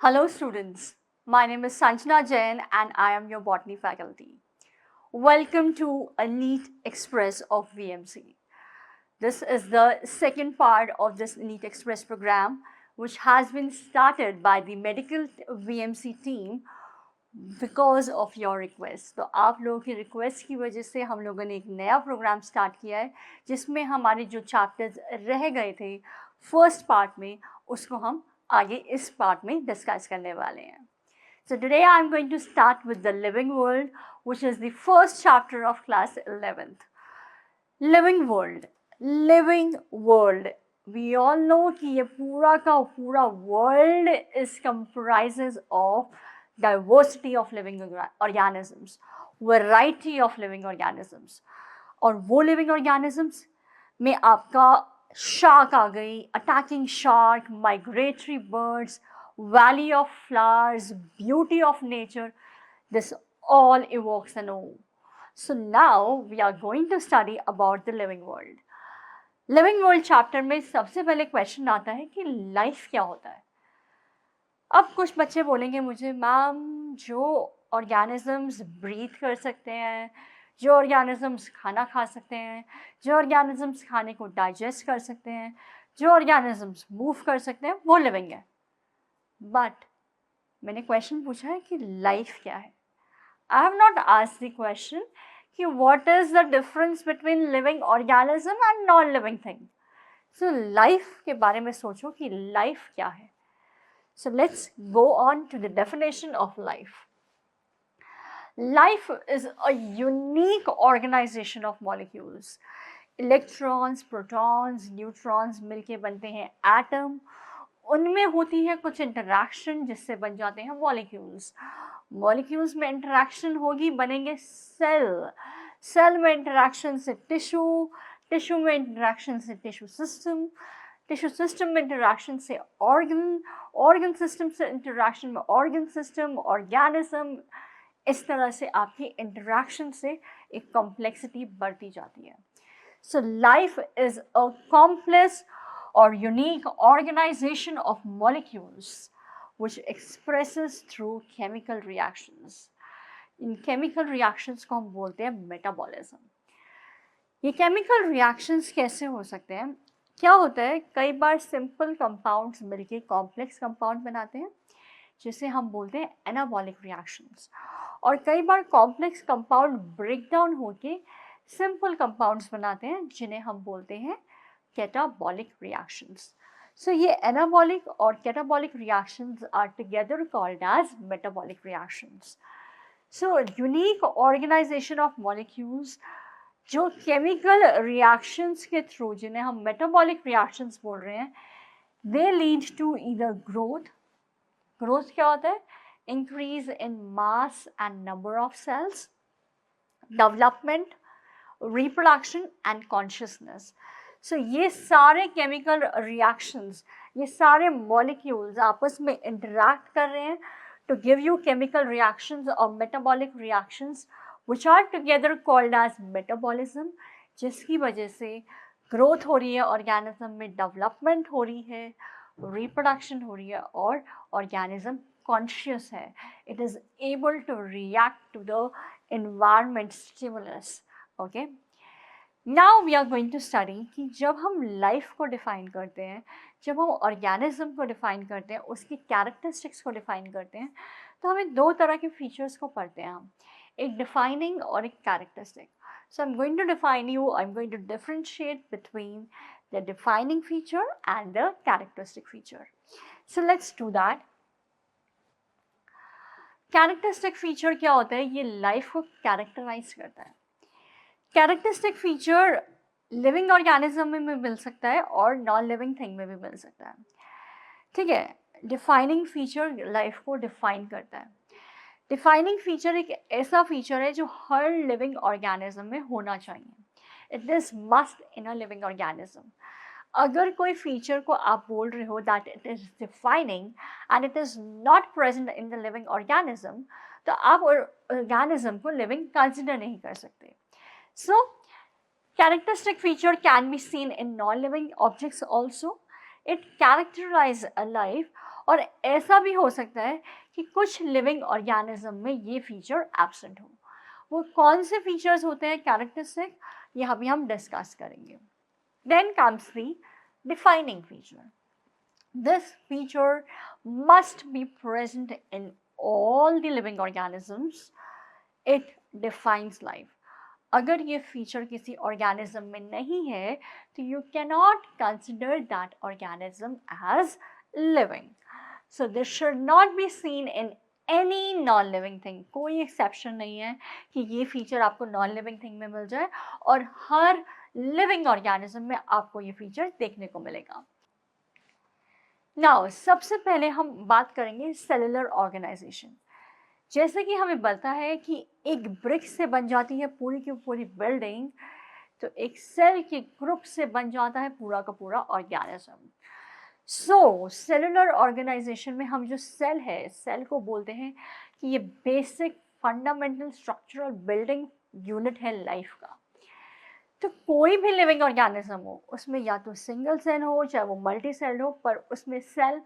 Hello students, my name is Sanjana Jain and I am your botany faculty. Welcome to a NEET Express of VMC. This is the second part of this NEET Express program which has been started by the medical VMC team because of your request. तो आप लोगों की request की वजह से हम लोगों ने एक नया प्रोग्राम स्टार्ट किया है जिसमें हमारे जो चैप्टर्स रह गए थे फर्स्ट पार्ट में उसको हम आगे इस पार्ट में डिस्कस करने वाले हैं। So today I am going to start with the living world, which is the first chapter of class 11th. Living world, living world. We all know कि ये पूरा का पूरा world is comprises of diversity of living organisms, variety of living organisms. और वो living organisms में आपका shark आ गई, attacking shark, migratory birds, valley of flowers, beauty of nature, this all evokes an awe. So now we are going to study about the living world. Living world chapter में सबसे पहले question आता है कि life क्या होता है। अब कुछ बच्चे बोलेंगे मुझे मैम जो ऑर्गेनिजम्स ब्रीथ कर सकते हैं, जो ऑर्गेनिजम्स खाना खा सकते हैं, जो ऑर्गेनिजम्स खाने को डाइजेस्ट कर सकते हैं, जो ऑर्गेनिजम्स मूव कर सकते हैं वो लिविंग है। बट मैंने क्वेश्चन पूछा है कि लाइफ क्या है। I have not asked the question कि what is the difference between living organism and non living thing. So life के बारे में सोचो कि life क्या है। So let's go on to the definition of life. Life is a unique organization of molecules. Electrons, protons, neutrons मिलके बनते हैं atom. उनमें होती है कुछ इंटरैक्शन जिससे बन जाते हैं मॉलिक्यूल्स। मॉलिक्यूल्स में इंटरैक्शन होगी, बनेंगे सेल। सेल में इंटरैक्शन से टिश्यू, टिश्यू में इंटरैक्शन से टिश्यू सिस्टम, टिश्यू सिस्टम में इंटरैक्शन से ऑर्गन, ऑर्गन सिस्टम से इंटरैक्शन में ऑर्गन सिस्टम, ऑर्गेनिज्म। इस तरह से आपकी इंटरैक्शन से एक कॉम्प्लेक्सिटी बढ़ती जाती है। So life is a complex or unique organization of molecules which expresses through chemical reactions. In chemical reactions को हम बोलते हैं metabolism. ये chemical reactions कैसे हो सकते हैं? क्या होता है, कई बार simple compounds मिलके complex compound बनाते हैं जिसे हम बोलते हैं anabolic reactions, और कई बार complex compound breakdown होके simple compounds बनाते हैं जिन्हें हम बोलते हैं catabolic reactions. So ये anabolic और catabolic reactions are together called as metabolic reactions. So unique organization of molecules जो chemical reactions के through, जिन्हें हम metabolic reactions बोल रहे हैं, they lead to either growth. Growth क्या होता है? Increase in mass and number of cells, development, reproduction and consciousness. सो ये सारे केमिकल रिएक्शंस, ये सारे मॉलिक्यूल्स आपस में इंटरैक्ट कर रहे हैं to give you chemical reactions और metabolic reactions which are together called as metabolism, जिसकी वजह से ग्रोथ हो रही है ऑर्गेनिज्म में, डेवलपमेंट हो रही है, रिप्रोडक्शन हो रही है और ऑर्गेनिज्म कॉन्शियस है. It is able to react to the environment stimulus. Okay, now we are going to study कि जब हम लाइफ को डिफ़ाइन करते हैं, जब हम ऑर्गेनिज्म को डिफ़ाइन करते हैं, उसकी कैरेक्टरिस्टिक्स को डिफ़ाइन करते हैं, तो हमें दो तरह के फीचर्स को पढ़ते हैं हम, एक डिफाइनिंग और एक characteristic. So I am going to define you, I am going to differentiate between the defining feature and the characteristic feature. So let's do that. Characteristic feature क्या होता है? ये लाइफ को कैरेक्टराइज करता है. कैरेक्टरिस्टिक फीचर लिविंग ऑर्गेनिज्म में मिल सकता है और नॉन लिविंग थिंग में भी मिल सकता है. ठीक है, डिफाइनिंग फीचर लाइफ को डिफाइन करता है. डिफाइनिंग फीचर एक ऐसा फीचर है जो हर लिविंग ऑर्गेनिज्म में होना चाहिए. It is must in a living organism. अगर कोई फीचर को आप बोल रहे हो that it is defining and it is not present in the living organism, तो आप ऑर्गेनिज्म को लिविंग कंसिडर नहीं कर सकते. So, characteristic feature can be seen in non-living objects also. It characterizes a life और ऐसा भी हो सकता है कि कुछ लिविंग ऑर्गेनिज्म में ये फीचर एब्सेंट हो। वो कौन से फीचर्स होते हैं कैरेक्टरिस्टिक, ये अभी हम डिस्कस करेंगे। Then comes the defining feature. This feature must be present in all the living organisms. It defines life. अगर ये फीचर किसी ऑर्गेनिज्म में नहीं है तो you cannot consider that organism as living. So this should not be seen in any non living thing. कोई exception नहीं है कि ये फीचर आपको नॉन लिविंग थिंग में मिल जाए और हर लिविंग ऑर्गेनिज्म में आपको ये फीचर देखने को मिलेगा। नाउ सबसे पहले हम बात करेंगे सेलुलर ऑर्गेनाइजेशन। जैसे कि हमें पता है कि एक ब्रिक से बन जाती है पूरी की पूरी बिल्डिंग, तो एक सेल के ग्रुप से बन जाता है पूरा का पूरा ऑर्गेनिज्म। सो सेलुलर ऑर्गेनाइजेशन में हम जो सेल है, सेल को बोलते हैं कि ये basic fundamental structural building unit है लाइफ का। तो कोई भी लिविंग ऑर्गेनिज्म हो, उसमें या तो सिंगल सेल हो चाहे वो मल्टी सेल हो, पर उसमें सेल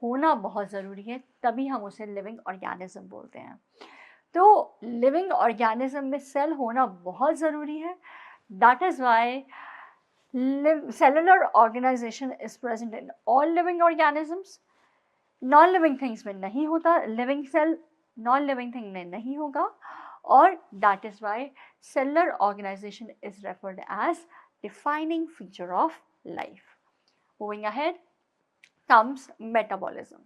होना बहुत ज़रूरी है, तभी हम उसे लिविंग ऑर्गेनिज्म बोलते हैं। तो लिविंग ऑर्गेनिज्म में सेल होना बहुत ज़रूरी है। That is why cellular organisation is present in all living organisms. Non living things में नहीं होता, living cell non living thing में नहीं होगा, और that is why cellular organisation is referred as defining feature of life. Moving ahead comes metabolism.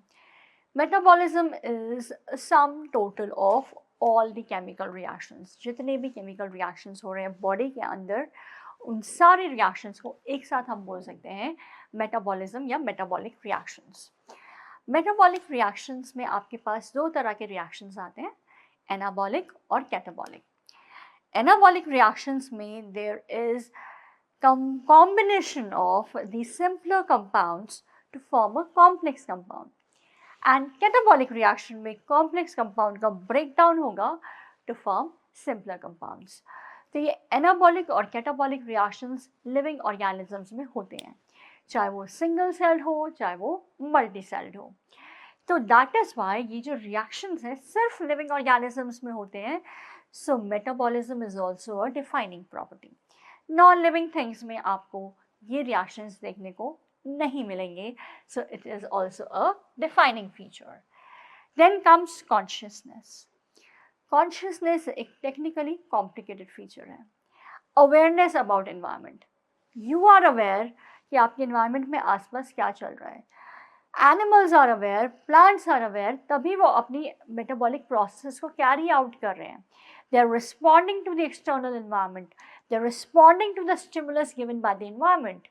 Metabolism is a sum total of all the chemical reactions. जितने भी chemical reactions हो रहे हैं body के अंदर, उन सारे reactions को एक साथ हम बोल सकते हैं metabolism या metabolic reactions. Metabolic reactions में आपके पास दो तरह के reactions आते हैं, anabolic और catabolic. Anabolic reactions में there is combination of the simpler compounds to form a complex compound, and catabolic reaction में complex compound का breakdown होगा to form simpler compounds. तो ये anabolic और catabolic reactions living organisms में होते हैं, चाहे वो single celled हो चाहे वो multi celled हो। तो that is why ये जो reactions हैं सिर्फ living organisms में होते हैं। So metabolism is also a defining property. Non living things में आपको ये रिएक्शंस देखने को नहीं मिलेंगे, so it is also a defining feature. Then comes consciousness. Consciousness एक टेक्निकली कॉम्प्लिकेटेड फीचर है। Awareness about environment, you are aware कि आपके एनवायरनमेंट में आसपास क्या चल रहा है। Animals are aware, plants are aware, तभी वो अपनी मेटाबॉलिक प्रोसेस को कैरी आउट कर रहे हैं। They are responding to the external environment. They are responding to the stimulus given by the environment.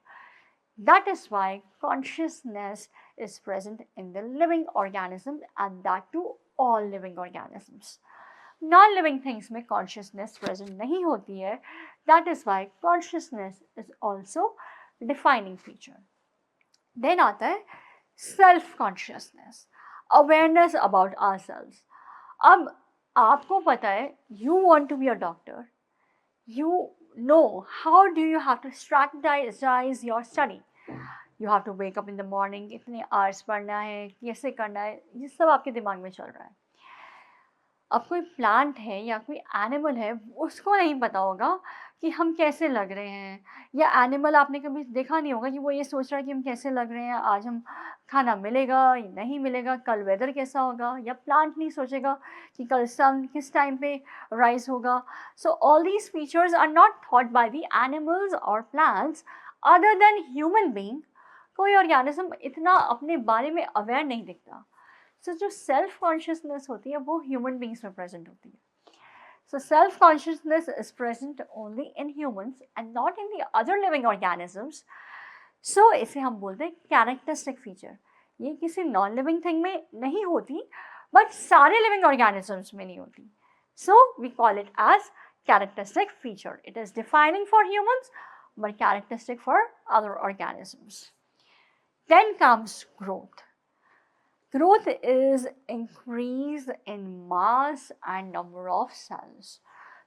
That is why consciousness is present in the living organism, and that too all living organisms. Non-living things में consciousness present नहीं होती है. That is why consciousness is also defining feature. Then आता है self-consciousness, awareness about ourselves. अब आपको पता है you want to be a doctor, you know how do you have to strategize your study. You have to wake up in the morning, इतने hours पढ़ना है, कैसे करना है, ये सब आपके दिमाग में चल रहा है। अब कोई प्लांट है या कोई एनिमल है, उसको नहीं पता होगा कि हम कैसे लग रहे हैं, या एनिमल आपने कभी देखा नहीं होगा कि वो ये सोच रहा है कि हम कैसे लग रहे हैं, आज हम खाना मिलेगा या नहीं मिलेगा, कल वेदर कैसा होगा, या प्लांट नहीं सोचेगा कि कल सन किस टाइम पे राइज होगा। So all these features are not thought by the animals और plants other than human being. कोई ऑर्गेनिज्म इतना अपने बारे में अवेयर नहीं दिखता। सो जो सेल्फ कॉन्शियसनेस होती है वो ह्यूमन बींग्स में प्रेजेंट होती है। So self consciousness is present only in humans and not in the other living organisms. So इसे हम बोलते हैं कैरेक्टरिस्टिक फीचर। ये किसी नॉन लिविंग थिंग में नहीं होती, बट सारे लिविंग ऑर्गेनिजम्स में नहीं होती। So we call it as characteristic feature. It is defining for humans but characteristic for other organisms. Then comes growth. Growth is increase in mass and number of cells.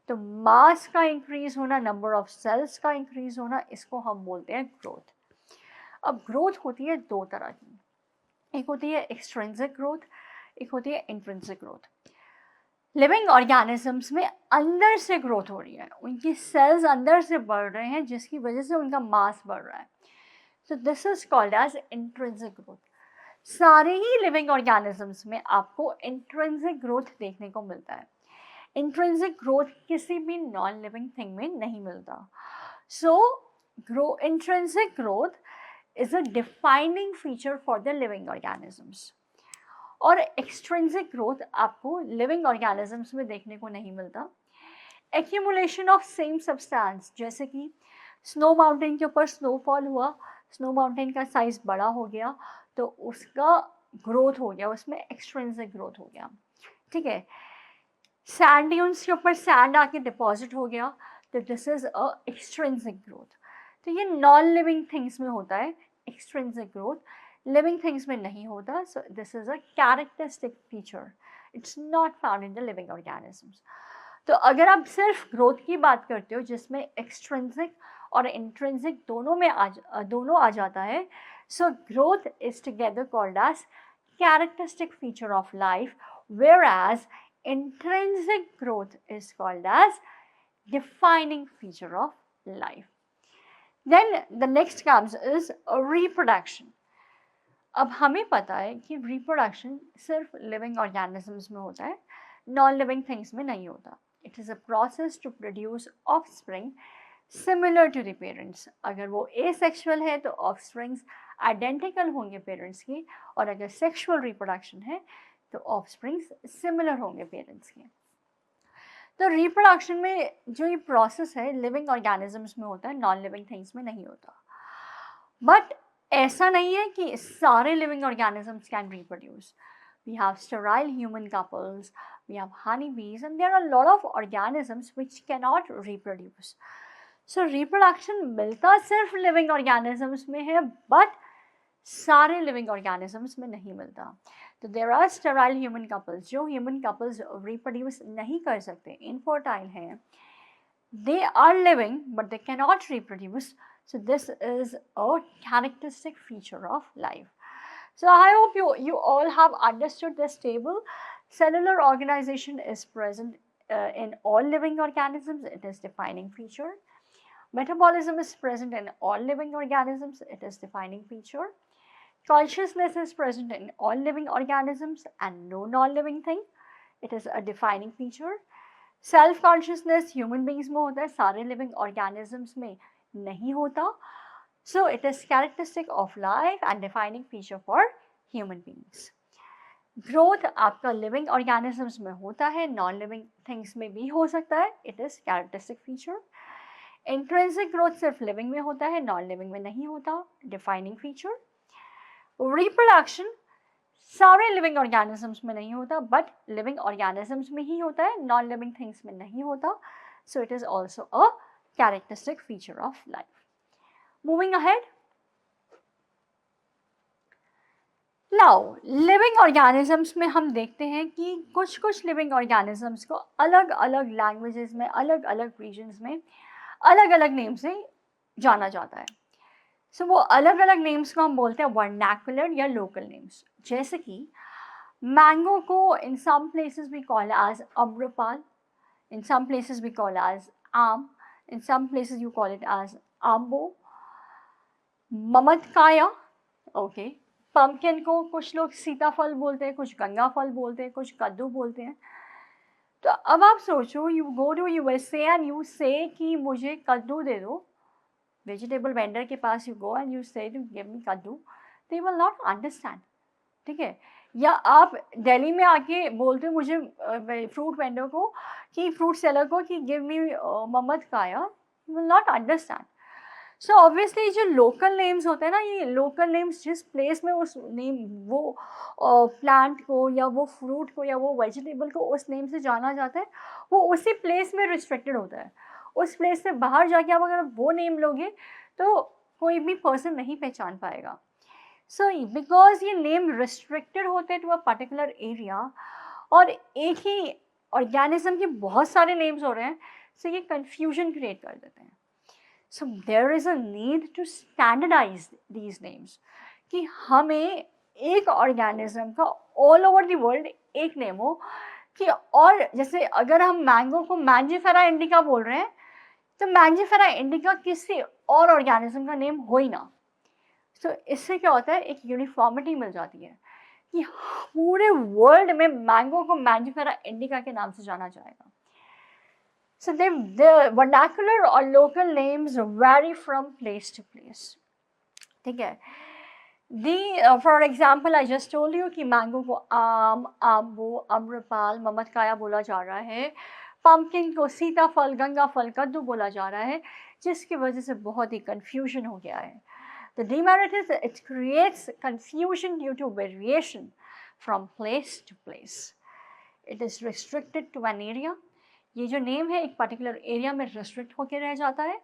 तो mass का increase होना, number of cells का increase होना, इसको हम बोलते हैं growth. अब growth होती है दो तरह की. एक होती है एक्सट्रिंसिक ग्रोथ, एक होती है इंट्रिंसिक ग्रोथ। लिविंग ऑर्गेनिजम्स में अंदर से ग्रोथ हो रही है, उनकी सेल्स अंदर से बढ़ रहे हैं जिसकी वजह से उनका मास बढ़ रहा है। So this is called as intrinsic growth. सारे ही लिविंग ऑर्गेनिजम्स में आपको इंट्रिंसिक ग्रोथ देखने को मिलता है। इंट्रिंसिक ग्रोथ किसी भी नॉन लिविंग थिंग में नहीं मिलता। So intrinsic growth is a defining feature for the living organisms. और एक्सट्रिंसिक ग्रोथ आपको लिविंग ऑर्गेनिजम्स में देखने को नहीं मिलता। एक्यूमुलेशन ऑफ सेम सब्सटेंस, जैसे कि स्नो माउंटेन के ऊपर स्नोफॉल हुआ, स्नो माउंटेन का साइज बड़ा हो गया तो उसका ग्रोथ हो गया, उसमें एक्सट्रिंसिक ग्रोथ हो गया। ठीक है, सैंड ड्यून्स के ऊपर सैंड आके डिपॉजिट हो गया तो this is a extrinsic growth. तो ये नॉन लिविंग थिंग्स में होता है एक्सट्रिंसिक ग्रोथ, लिविंग थिंग्स में नहीं होता। सो this is a characteristic feature, it's not found in the living organisms. तो अगर आप सिर्फ ग्रोथ की बात करते हो जिसमें एक्सट्रिंसिक और इंट्रिंसिक दोनों आ जाता है, so growth is together called as characteristic feature of life, whereas intrinsic growth is called as defining feature of life. Then the next comes is reproduction. अब हमें पता है कि रिप्रोडक्शन सिर्फ लिविंग ऑर्गेनिजम्स में होता है, नॉन लिविंग थिंग्स में नहीं होता। It is a process to produce offspring similar to the parents. अगर वो एसेक्सुअल है तो ऑफस्प्रिंग्स आइडेंटिकल होंगे पेरेंट्स की, और अगर सेक्सुअल रिप्रोडक्शन है तो ऑफस्प्रिंग्स सिमिलर होंगे पेरेंट्स के। तो रिप्रोडक्शन में जो ये प्रोसेस है लिविंग ऑर्गेनिजम्स में होता है, नॉन लिविंग थिंग्स में नहीं होता। बट ऐसा नहीं है कि सारे living organisms can reproduce. We have sterile human couples, we have honeybees, and there are a lot of organisms which cannot reproduce. So reproduction मिलता सिर्फ लिविंग ऑर्गेनिजम्स में है, बट सारे लिविंग ऑर्गेनिजम्स में नहीं मिलता। तो there are sterile human couples, जो ह्यूमन कपल्स रिप्रोड्यूस नहीं कर सकते, इनफर्टाइल हैं, they are living but they cannot reproduce. So this is a characteristic feature of life. So I hope you all have understood this table. Cellular organization is present in all living organisms. It is defining feature. Metabolism is present in all living organisms. It is defining feature. Consciousness is present in all living organisms and no non-living thing. It is a defining feature. Self consciousness human beings में होता है, सारे living organisms में नहीं होता। सो it is characteristic of life and defining feature for human beings. Growth आपका living organisms में होता है, नॉन लिविंग थिंग्स में भी हो सकता है, it is characteristic feature. Intrinsic growth सिर्फ लिविंग में होता है, नॉन लिविंग में नहीं होता, डिफाइनिंग फीचर। रिप्रोडक्शन सारे लिविंग ऑर्गेनिजम्स में नहीं होता, बट लिविंग ऑर्गेनिजम्स में ही होता है, नॉन लिविंग थिंग्स में नहीं होता। सो it is also a characteristic feature of life. Moving ahead, now living organisms में हम देखते हैं कि कुछ कुछ लिविंग ऑर्गेनिजम्स को अलग अलग लैंग्वेजेस में, अलग अलग रीजन्स में अलग अलग नेम से जाना जाता है। सो वो अलग अलग नेम्स को हम बोलते हैं वर्नैकुलर या लोकल नेम्स। जैसे कि मैंगो को in some places we call as अम्रपाल, in some places we call as आम, in some places you call it as आम्बो। ममदकाया, ओके। पम्पकिन को कुछ लोग सीताफल बोलते हैं, कुछ गंगा फल बोलते हैं, कुछ कद्दू बोलते हैं। तो अब आप सोचो, you go to USA and you say कि मुझे कद्दू दे दो, वेजिटेबल वेंडर के पास you go and you say to give me कद्दू, दे विल नॉट अंडरस्टैंड। ठीक है, या आप दिल्ली में आके बोलते हो मुझे फ्रूट वेंडर को कि फ्रूट सेलर को कि गिव मी ममदकाया, you will not understand. So obviously जो लोकल नेम्स होते हैं ना, ये लोकल नेम्स जिस प्लेस में उस नेम वो प्लांट को या वो फ्रूट को या वो वेजिटेबल को उस नेम से जाना जाता है, वो उसी प्लेस में रिस्ट्रिक्टेड होता है। उस प्लेस से बाहर जाके आप अगर वो नेम लोगे तो कोई भी पर्सन नहीं पहचान पाएगा। सो बिकॉज ये नेम रिस्ट्रिक्टेड होते हैं टू अ पर्टिकुलर एरिया, और एक ही ऑर्गेनिज्म के बहुत सारे नेम्स हो रहे हैं, सो ये कन्फ्यूजन क्रिएट कर देते हैं। So there is a need to standardize these names, कि हमें एक ऑर्गेनिज्म का ऑल ओवर द वर्ल्ड एक नेम हो कि, और जैसे अगर हम मैंगो को मैंजिफेरा इंडिका बोल रहे हैं तो मैंजिफेरा इंडिका किसी और ऑर्गेनिज्म का नेम हो ही ना। तो इससे क्या होता है, एक यूनिफॉर्मिटी मिल जाती है कि पूरे वर्ल्ड में मैंगो को मैंजिफेरा इंडिका के नाम से जाना जाएगा। So the vernacular or local names vary from place to place. ठीक है। For example, I just told you कि मैंगो को आम, आम्बू, अम्रपाल, ममतकाया बोला जा रहा है। पम्पकिन को सीताफल, गंगा फल, कद्दू बोला जा रहा है, जिसकी वजह से बहुत ही confusion हो गया है। The demerit is it creates confusion due to variation from place to place. It is restricted to an area. ये जो नेम है एक पर्टिकुलर एरिया में restrict होकर रह जाता है।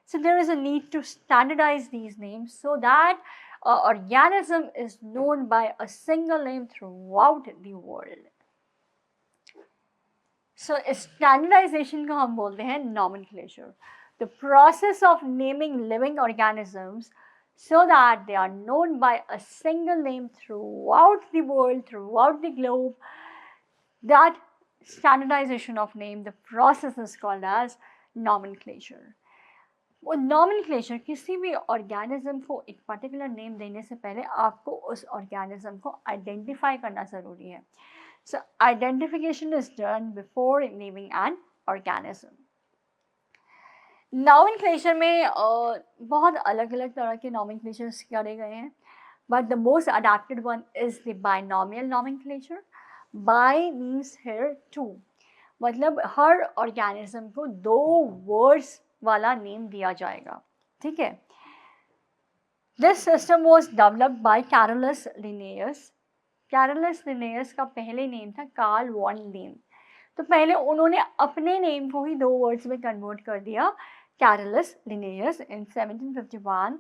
So there is a need to standardize these names so that organism is known by a single name throughout the world. So standardization को हम बोलते हैं nomenclature. The process of naming living organisms so that they are known by a single name throughout the world, throughout the globe. That standardization of name, the process is called as nomenclature. वो nomenclature किसी भी organism को एक particular name देने से पहले आपको उस ऑर्गेनिज्म को आइडेंटिफाई करना ज़रूरी है। So identification is done before naming an organism. Nomenclature में बहुत अलग अलग तरह के नॉमेनक्लेचर्स करे गए हैं, but the most adapted one is the binomial nomenclature. By means here to, मतलब हर ऑर्गेनिज्म को दो वर्ड्स वाला नेम दिया जाएगा। ठीक है। This system was developed by Carolus Linnaeus. Carolus Linnaeus का पहले नेम था कार्ल वॉन लिन। तो पहले उन्होंने अपने नेम को ही दो वर्ड्स में कन्वर्ट कर दिया, Carolus Linnaeus in 1751।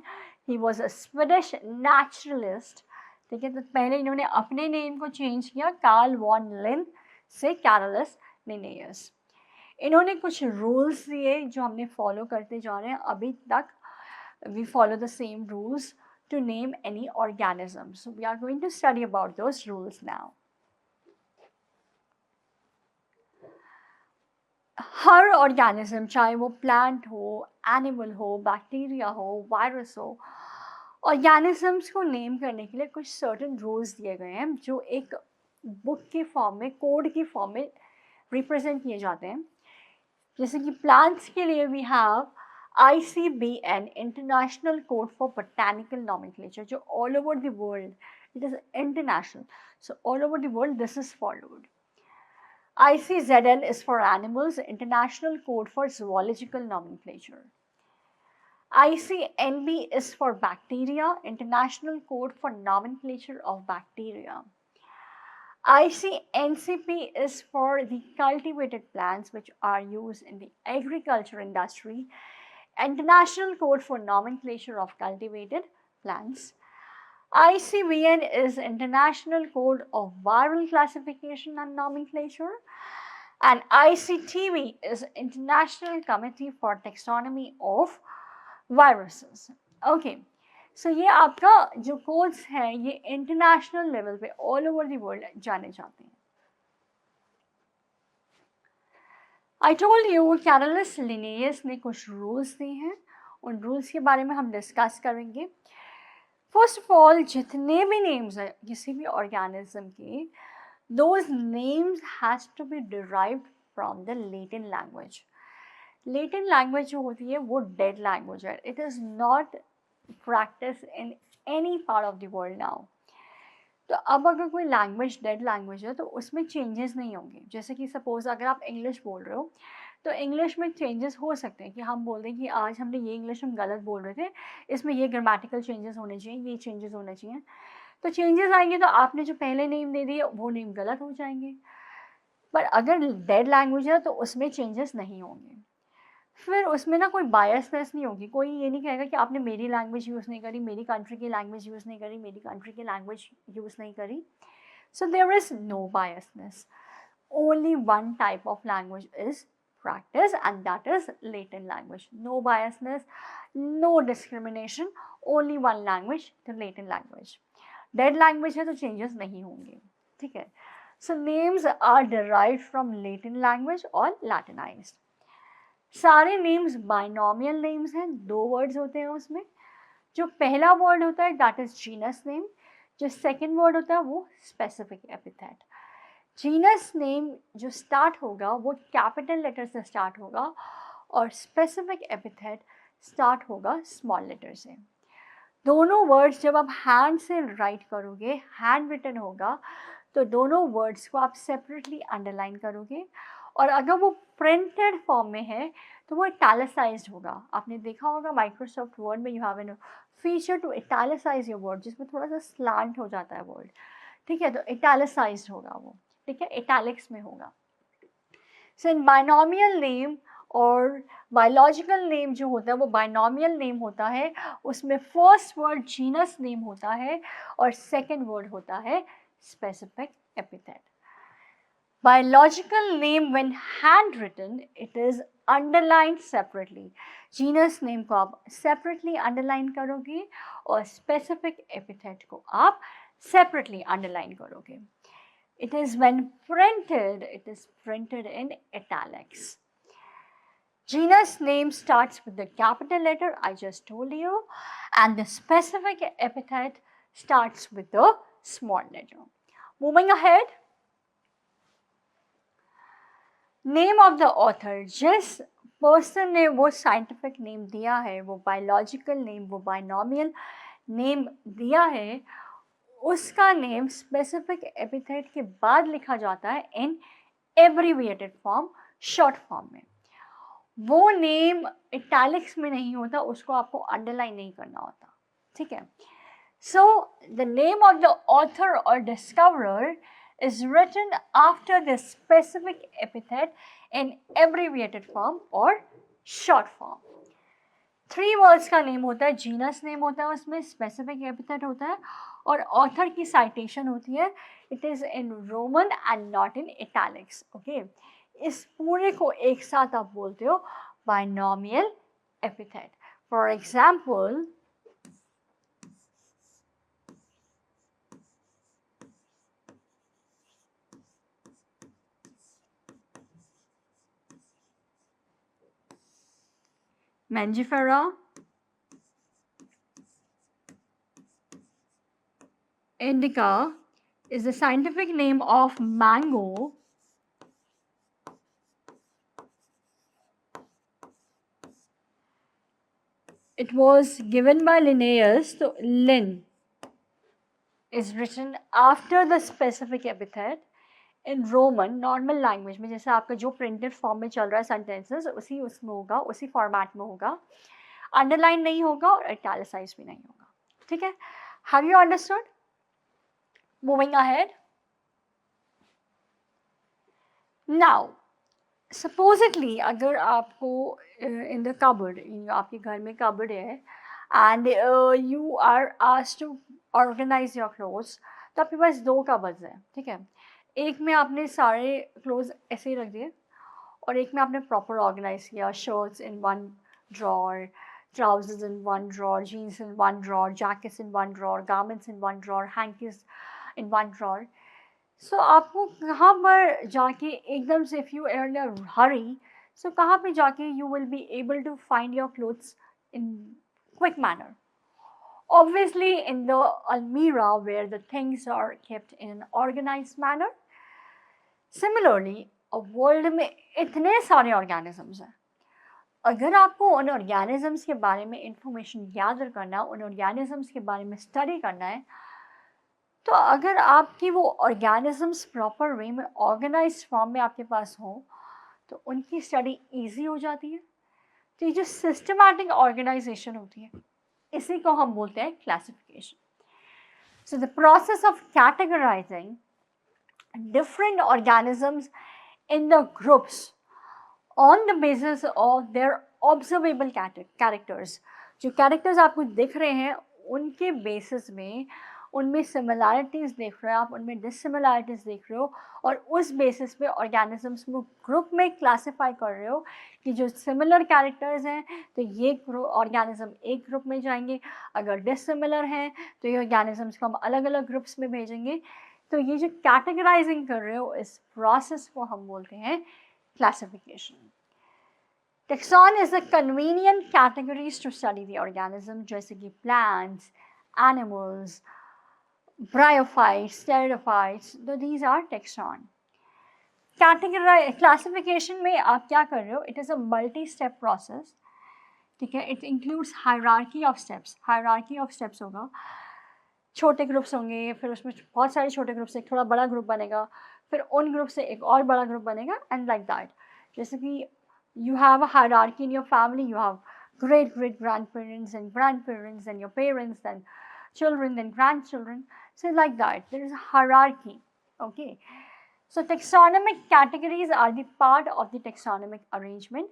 He was a Swedish naturalist. ठीक है। तो पहले इन्होंने अपने नेम को चेंज किया कार्ल वॉन लिन से कैरोलस लिनेयस। इन्होंने कुछ रूल्स दिए जो हमने फॉलो करते जा रहे हैं अभी तक। We follow the same rules to name any organism. So we are going to study about those rules now. हर ऑर्गेनिज्म, चाहे वो प्लांट हो, एनिमल हो, बैक्टीरिया हो, वायरस हो, ऑर्गेनिजम्स को नेम करने के लिए कुछ सर्टेन रूल्स दिए गए हैं जो एक बुक के फॉर्म में, कोड की फॉर्म में रिप्रेजेंट किए जाते हैं। जैसे कि प्लांट्स के लिए we have ICBN, international code for botanical nomenclature, जो all over the world, it is international, so all over the world this is followed. ICZN is for animals, international code for zoological nomenclature. ICNB is for bacteria, international code for nomenclature of bacteria. ICNCP is for the cultivated plants which are used in the agriculture industry, international code for nomenclature of cultivated plants. ICVN is international code of viral classification and nomenclature, and ICTV is international committee for taxonomy of viruses. Okay. सो ये आपका जो codes हैं ये international level पे all over the world जाने जाते हैं। I told you Carolus Linnaeus ने कुछ रूल्स दिए हैं, उन रूल्स के बारे में हम डिस्कस करेंगे। फर्स्ट ऑफ ऑल, जितने भी नेम्स हैं किसी भी ऑर्गेनिज्म के, those names has to be derived from the Latin language. Latin language जो होती है वो डेड लैंग्वेज है, it is not practice in any part of the world now. तो अब अगर कोई लैंग्वेज डेड लैंग्वेज है तो उसमें चेंजेस नहीं होंगे। जैसे कि सपोज अगर आप इंग्लिश बोल रहे हो तो इंग्लिश में चेंजेस हो सकते हैं कि हम बोल दें कि आज हमने ये इंग्लिश हम गलत बोल रहे थे, इसमें ये ग्रामेटिकल चेंजेस होने चाहिए, ये चेंजेस होने चाहिए। तो चेंजेस आएंगे तो आपने जो पहले नेम दे दिए वो नेम गलत हो जाएंगे। पर अगर डेड लैंग्वेज है तो उसमें चेंजेस नहीं होंगे। फिर उसमें ना कोई बायसनेस नहीं होगी, कोई ये नहीं कहेगा कि आपने मेरी लैंग्वेज यूज़ नहीं करी, मेरी कंट्री की लैंग्वेज यूज़ नहीं करी, मेरी कंट्री की लैंग्वेज यूज़ नहीं करी। So there is no biasness, only one type of language is practice, and that is Latin language. No biasness, no discrimination, only one language, the Latin language. Dead language है तो changes नहीं होंगे, ठीक है। So names are derived from Latin language और Latinised. सारे names binomial names हैं, 2 words होते हैं उसमें। जो पहला वर्ड होता है दैट इज जीनस नेम, जो सेकंड वर्ड होता है वो स्पेसिफिक एपिथेट। जीनस नेम जो स्टार्ट होगा वो कैपिटल लेटर से स्टार्ट होगा और स्पेसिफिक एपिथेट स्टार्ट होगा स्मॉल लेटर से। दोनों वर्ड्स जब आप हैंड से राइट करोगे, हैंड रिटन होगा, तो दोनों वर्ड्स को आप सेपरेटली अंडरलाइन करोगे, और अगर वो प्रिंटेड फॉर्म में है तो वो इटैलिसाइज्ड होगा। आपने देखा होगा माइक्रोसॉफ्ट वर्ड में you have an feature to italicise your word, जिसमें थोड़ा सा स्लांट हो जाता है वर्ड, ठीक है, तो इटैलिसाइज्ड होगा वो, ठीक है, इटैलिक्स में होगा। सो इन बाइनोमियल नेम और बायोलॉजिकल नेम जो होता है वो बाइनोमियल नेम होता है, उसमें फर्स्ट वर्ड जीनस नेम होता है और सेकंड वर्ड होता है specific epithet. Biological name when handwritten, it is underlined separately. Genus name को आप separately underline करोगे और specific epithet को आप separately underline करोगे. It is when printed, it is printed in italics. Genus name starts with the capital letter, I just told you, and the specific epithet starts with the small letter. Moving ahead. Name of the author, जिस person ने वो scientific name दिया है, वो biological name, वो binomial name दिया है, उसका नेम स्पेसिफिक एपिथेट के बाद लिखा जाता है इन एब्रीविएटेड फॉर्म, शॉर्ट फॉर्म में। वो नेम इटैलिक्स में नहीं होता, उसको आपको अंडरलाइन नहीं करना होता, ठीक है। So the name of the author और discoverer is written after the specific epithet in abbreviated form or short form. 3 words का नेम होता है, जीनस नेम होता है, उसमें स्पेसिफिक एपिथेट होता है और ऑथर की साइटेशन होती है। It is in Roman and not in italics, okay. इस पूरे को एक साथ आप बोलते हो binomial epithet. For example, Mangifera, indica is the scientific name of mango. It was given by Linnaeus, so Lin is written after the specific epithet in Roman normal language में, जैसे आपका जो प्रिंटेड फॉर्म में चल रहा है sentences, उसी उसमें होगा, उसी फॉर्मेट में होगा, अंडरलाइन नहीं होगा और इटैलिसाइज भी नहीं होगा, ठीक है। Have you understood? Moving ahead. Now supposedly अगर आपको इन द कबर्ड, आपके घर में कबर्ड है and you are asked to organise your clothes, तो आपके पास 2 कबर्ड्स हैं, ठीक है। एक में आपने सारे क्लोथ्स ऐसे ही रख दिए और एक में आपने प्रॉपर ऑर्गेनाइज किया, shirts in 1 drawer, trousers in 1 drawer, jeans in 1 drawer, jackets in 1 drawer, garments in 1 drawer, hankies in 1 drawer. So आपको कहाँ पर जाके एकदम से, if you are in a hurry, so कहाँ पे जाके you will be able to find your clothes in quick manner? Obviously in the almirah where the things are kept in an organized manner. Similarly, world में इतने सारे organisms हैं, अगर आपको उन ऑर्गेनिजम्स के बारे में इंफॉर्मेशन गैदर करना, उन ऑर्गेनिजम्स के बारे में स्टडी करना है, तो अगर आपकी वो ऑर्गेनिजम्स प्रॉपर वे में ऑर्गेनाइज्ड फॉर्म में आपके पास हो तो उनकी स्टडी इजी हो जाती है। तो ये जो सिस्टमैटिक ऑर्गेनाइजेशन होती है, इसी को हम बोलते हैं classification. So the process of categorising different organisms in the groups on the basis of their observable characters. जो characters आपको दिख रहे हैं उनके basis में उनमें सिमिलैरिटीज़ देख रहे हो आप, उनमें डिससिमिलैरिटीज़ देख रहे हो, और उस बेसिस पे ऑर्गेनिजम्स को ग्रुप में क्लासिफाई कर रहे हो कि जो सिमिलर कैरेक्टर्स हैं तो ये ऑर्गेनिज्म एक ग्रुप में जाएंगे, अगर डिससिमिलर हैं तो ये ऑर्गेनिजम्स को हम अलग अलग ग्रुप्स में भेजेंगे। तो ये जो कैटेगराइजिंग कर रहे हो, इस प्रोसेस को हम बोलते हैं classification. Taxon is a convenient categories to study the organism, जैसे कि plants, animals, bryophytes, pteridophytes, so these are taxon. Classification में आप क्या कर रहे हो? It is a multi-step process. ठीक है, it includes hierarchy of steps. Hierarchy of steps होगा, छोटे ग्रुप्स होंगे, फिर उसमें बहुत सारे छोटे ग्रुप से एक थोड़ा बड़ा ग्रुप बनेगा, फिर उन ग्रुप से एक और बड़ा ग्रुप बनेगा, एंड लाइक दैट। जैसे कि you have a hierarchy in your family, you have great great grandparents and grandparents and your parents, then children, then grandchildren, so like that there is a hierarchy. Okay, so taxonomic categories are the part of the taxonomic arrangement.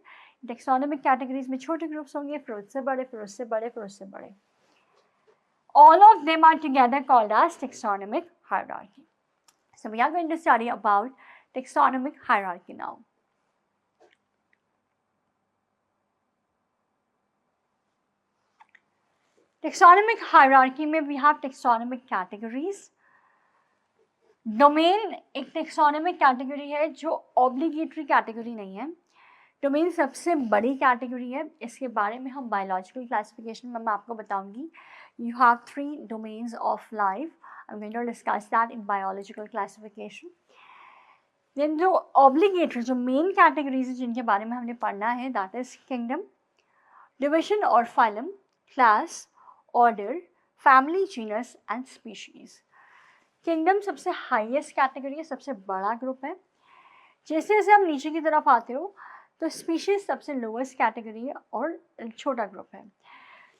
Taxonomic categories में छोटे groups होंगे, फिर उससे बड़े, फिर उससे बड़े, फिर उससे बड़े, all of them are together called as taxonomic hierarchy. So we are going to study about taxonomic hierarchy now. Taxonomic hierarchy में we have taxonomic categories. Domain एक taxonomic category है जो obligatory category नहीं है। डोमेन सबसे बड़ी category है, इसके बारे में हम biological classification में मैं आपको बताऊंगी. You have 3 domains of life. I'm going to discuss that in biological classification. Then जो obligatory, जो main categories है जिनके बारे में हमने पढ़ना है, that is kingdom, division or phylum, class, order, family, genus and species. Kingdom सबसे हाईएस्ट कैटेगरी है, सबसे बड़ा ग्रुप है। जैसे जैसे हम नीचे की तरफ आते हो तो स्पीशीज सबसे लोएस्ट कैटेगरी है और छोटा ग्रुप है।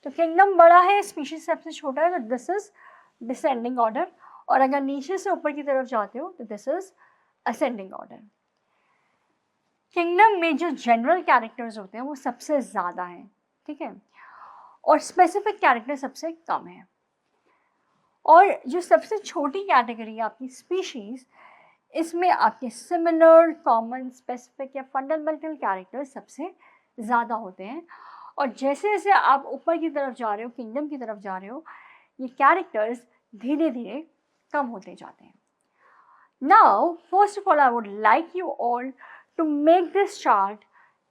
तो किंगडम बड़ा है, स्पीशीज सबसे छोटा है, तो दिस इज डिसेंडिंग ऑर्डर। और अगर नीचे से ऊपर की तरफ जाते हो तो this is ascending order. Kingdom में जो जनरल कैरेक्टर्स होते हैं वो सबसे ज़्यादा हैं, ठीक है, और स्पेसिफिक कैरेक्टर सबसे कम है। और जो सबसे छोटी कैटेगरी है आपकी स्पीशीज़, इसमें आपके सिमिलर, कॉमन, स्पेसिफिक या फंडामेंटल कैरेक्टर सबसे ज़्यादा होते हैं। और जैसे जैसे आप ऊपर की तरफ जा रहे हो, किंगडम की तरफ जा रहे हो, ये कैरेक्टर्स धीरे धीरे कम होते जाते हैं। Now first of all I would like you all to make this chart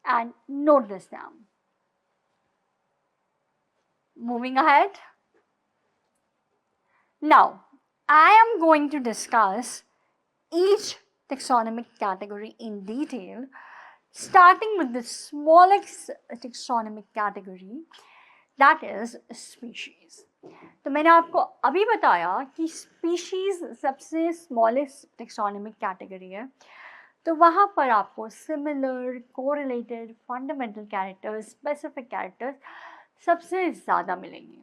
and note this down. Moving ahead. Now, I am going to discuss each taxonomic category in detail, starting with the smallest taxonomic category, that is species. तो मैंने आपको अभी बताया कि species सबसे smallest taxonomic category है, तो वहाँ पर आपको similar, correlated, fundamental characters, specific characters सबसे ज़्यादा मिलेंगे।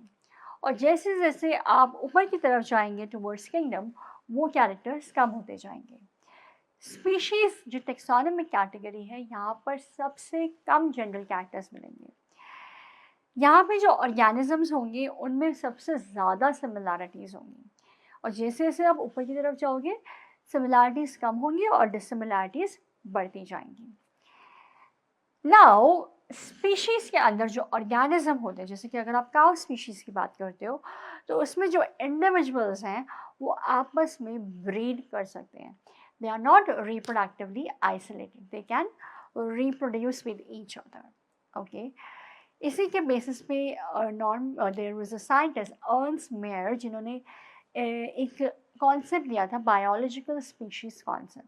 और जैसे जैसे आप ऊपर की तरफ जाएंगे टुवर्ड्स किंगडम, वो कैरेक्टर्स कम होते जाएंगे। स्पीशीज़ जो टेक्सोनोमिक कैटेगरी है, यहाँ पर सबसे कम जनरल कैरेक्टर्स मिलेंगे। यहाँ पे जो ऑर्गेनिजम्स होंगे उनमें सबसे ज़्यादा सिमिलैरिटीज़ होंगी, और जैसे जैसे आप ऊपर की तरफ जाओगे सिमिलैरिटीज़ कम होंगी और डिससिमिलैरिटीज़ बढ़ती जाएंगी। नाउ स्पीशीज़ के अंदर जो ऑर्गेनिज्म होते हैं, जैसे कि अगर आप काउ स्पीशीज़ की बात करते हो तो उसमें जो इंडिविजुअल्स हैं वो आपस में ब्रीड कर सकते हैं। They are not reproductively isolated, they can reproduce with each other. Okay, इसी के बेसिस पे there was a scientist Ernst Mayr जिन्होंने एक कॉन्सेप्ट दिया था, biological species concept.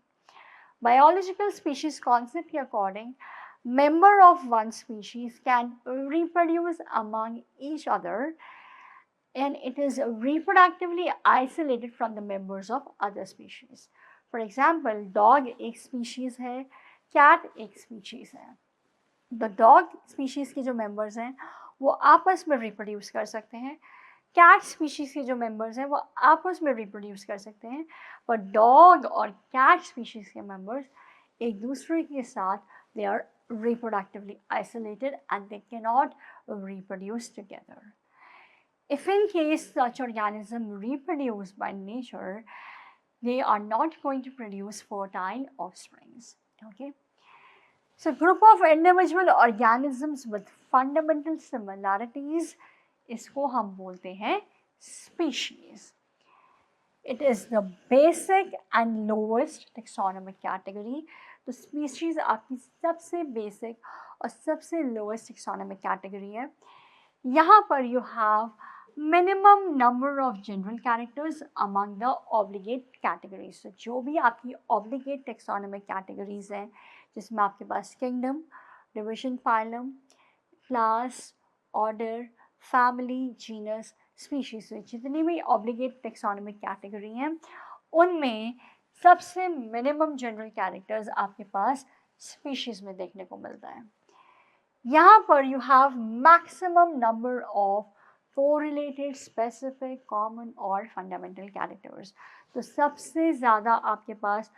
Biological species concept के according member of one species can reproduce among each other and it is reproductively isolated from the members of other species. For example, dog एक species है, cat एक species है। The dog species के जो members हैं वो आपस में reproduce कर सकते हैं, cat species के जो members हैं वो आपस में reproduce कर सकते हैं, पर dog और cat species के members एक दूसरे के साथ they are reproductively isolated and they cannot reproduce together. If in case such organism reproduce by nature, they are not going to produce fertile offsprings. Okay. So group of individual organisms with fundamental similarities, इसको हम बोलते हैं species. It is the basic and lowest taxonomic category. तो species आपकी सबसे basic और सबसे lowest taxonomic category है. यहाँ पर you have minimum number of general characters among the obligate categories. So जो भी आपकी obligate taxonomic categories हैं, जिसमें आपके पास kingdom, division, phylum, class, order, family, genus, species, जितनी भी obligate taxonomic category हैं, उनमें सबसे minimum general characters आपके पास species में देखने को मिलता है. यहाँ पर you have maximum number of correlated, specific, common और fundamental characters. तो सबसे ज़्यादा आपके पास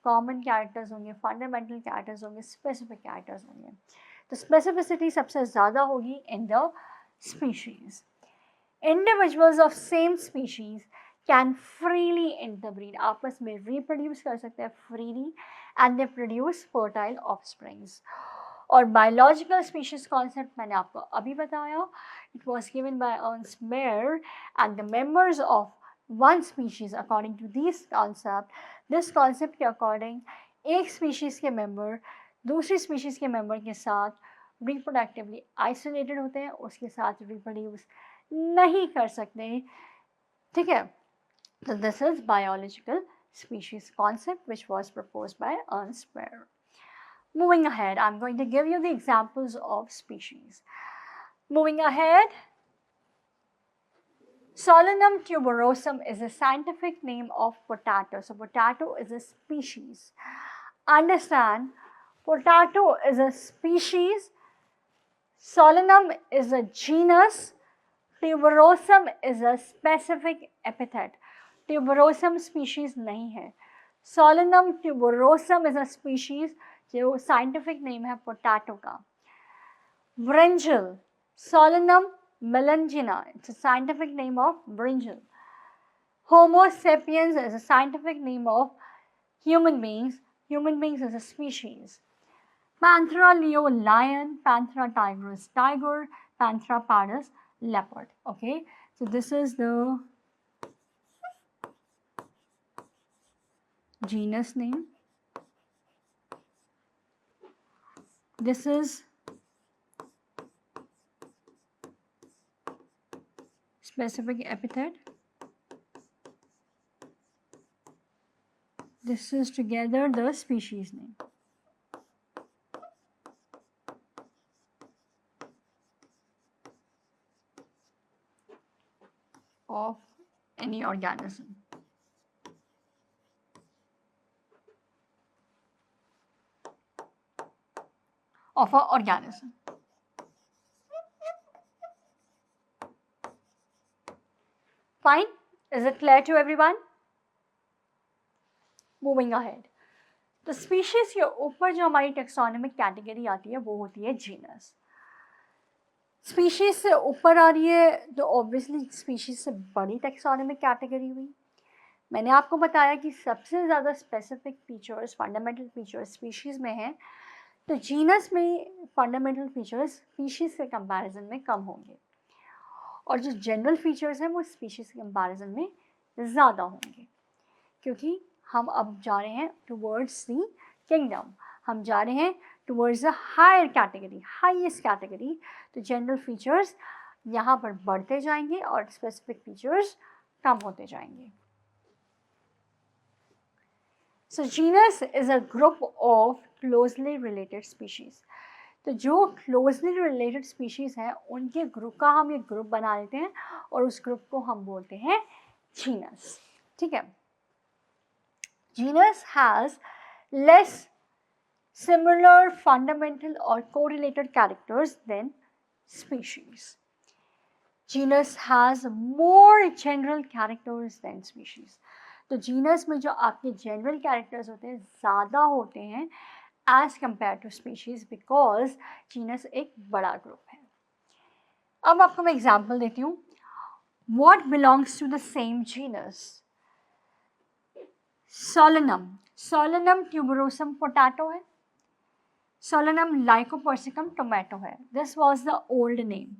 common characters होंगे, fundamental characters होंगे, specific characters होंगे. तो specificity सबसे ज़्यादा होगी in the species. Individuals of same species can freely interbreed. आपस में reproduce कर सकते हैं freely and they produce fertile offsprings. और biological species concept मैंने आपको अभी बताया. It was given by Ernst Mayr and the members of one species according to this concept के according एक species के member दूसरी species के member के साथ reproductively isolated होते हैं, उसके साथ reproduce नहीं कर सकते. ठीक है. So this is biological species concept which was proposed by Ernst Mayr. Moving ahead, I'm going to give you the examples of species. Moving ahead, Solanum tuberosum is a scientific name of potato. So potato is a species. Understand, potato is a species, Solanum is a genus, tuberosum is a specific epithet. Tuberosum species नहीं है. Solanum tuberosum is a species जो scientific name है potato का. Brinjal, Solanum melangina, it's a scientific name of brinjal. Homo sapiens is a scientific name of human beings. Human beings is a species. Panthera leo lion, Panthera tigris tiger, Panthera pardus leopard. Okay, so this is the genus name. This is specific epithet. This is together the species name. Of any organism. Of an organism. Fine? Is it clear to everyone? Moving ahead. तो species के ऊपर जो हमारी taxonomic category आती है वो होती है genus. Species से ऊपर आ रही है तो obviously species से बड़ी taxonomic category हुई. मैंने आपको बताया कि सबसे ज़्यादा specific features, fundamental features species में हैं, तो genus में fundamental features species के comparison में कम होंगे और जो general features हैं वो species के comparison में ज़्यादा होंगे क्योंकि हम अब जा रहे हैं towards the kingdom, हम जा रहे हैं towards the higher category, highest category. तो general features यहाँ पर बढ़ते जाएंगे और specific features कम होते जाएंगे. So genus is a group of closely related species. तो जो closely related species हैं उनके ग्रुप का हम एक ग्रुप बना लेते हैं और उस ग्रुप को हम बोलते हैं genus. ठीक है. Genus has less similar fundamental or correlated characters than species. Genus has more general characters than species. तो जीनस में जो आपके जनरल कैरेक्टर्स होते हैं ज़्यादा होते हैं as compare to species because genus एक बड़ा ग्रुप है. अब आपको मैं एग्जांपल देती हूँ. What belongs to the same genus? Solanum. Solanum tuberosum potato है. Solanum lycopersicum tomato है. This was the old name.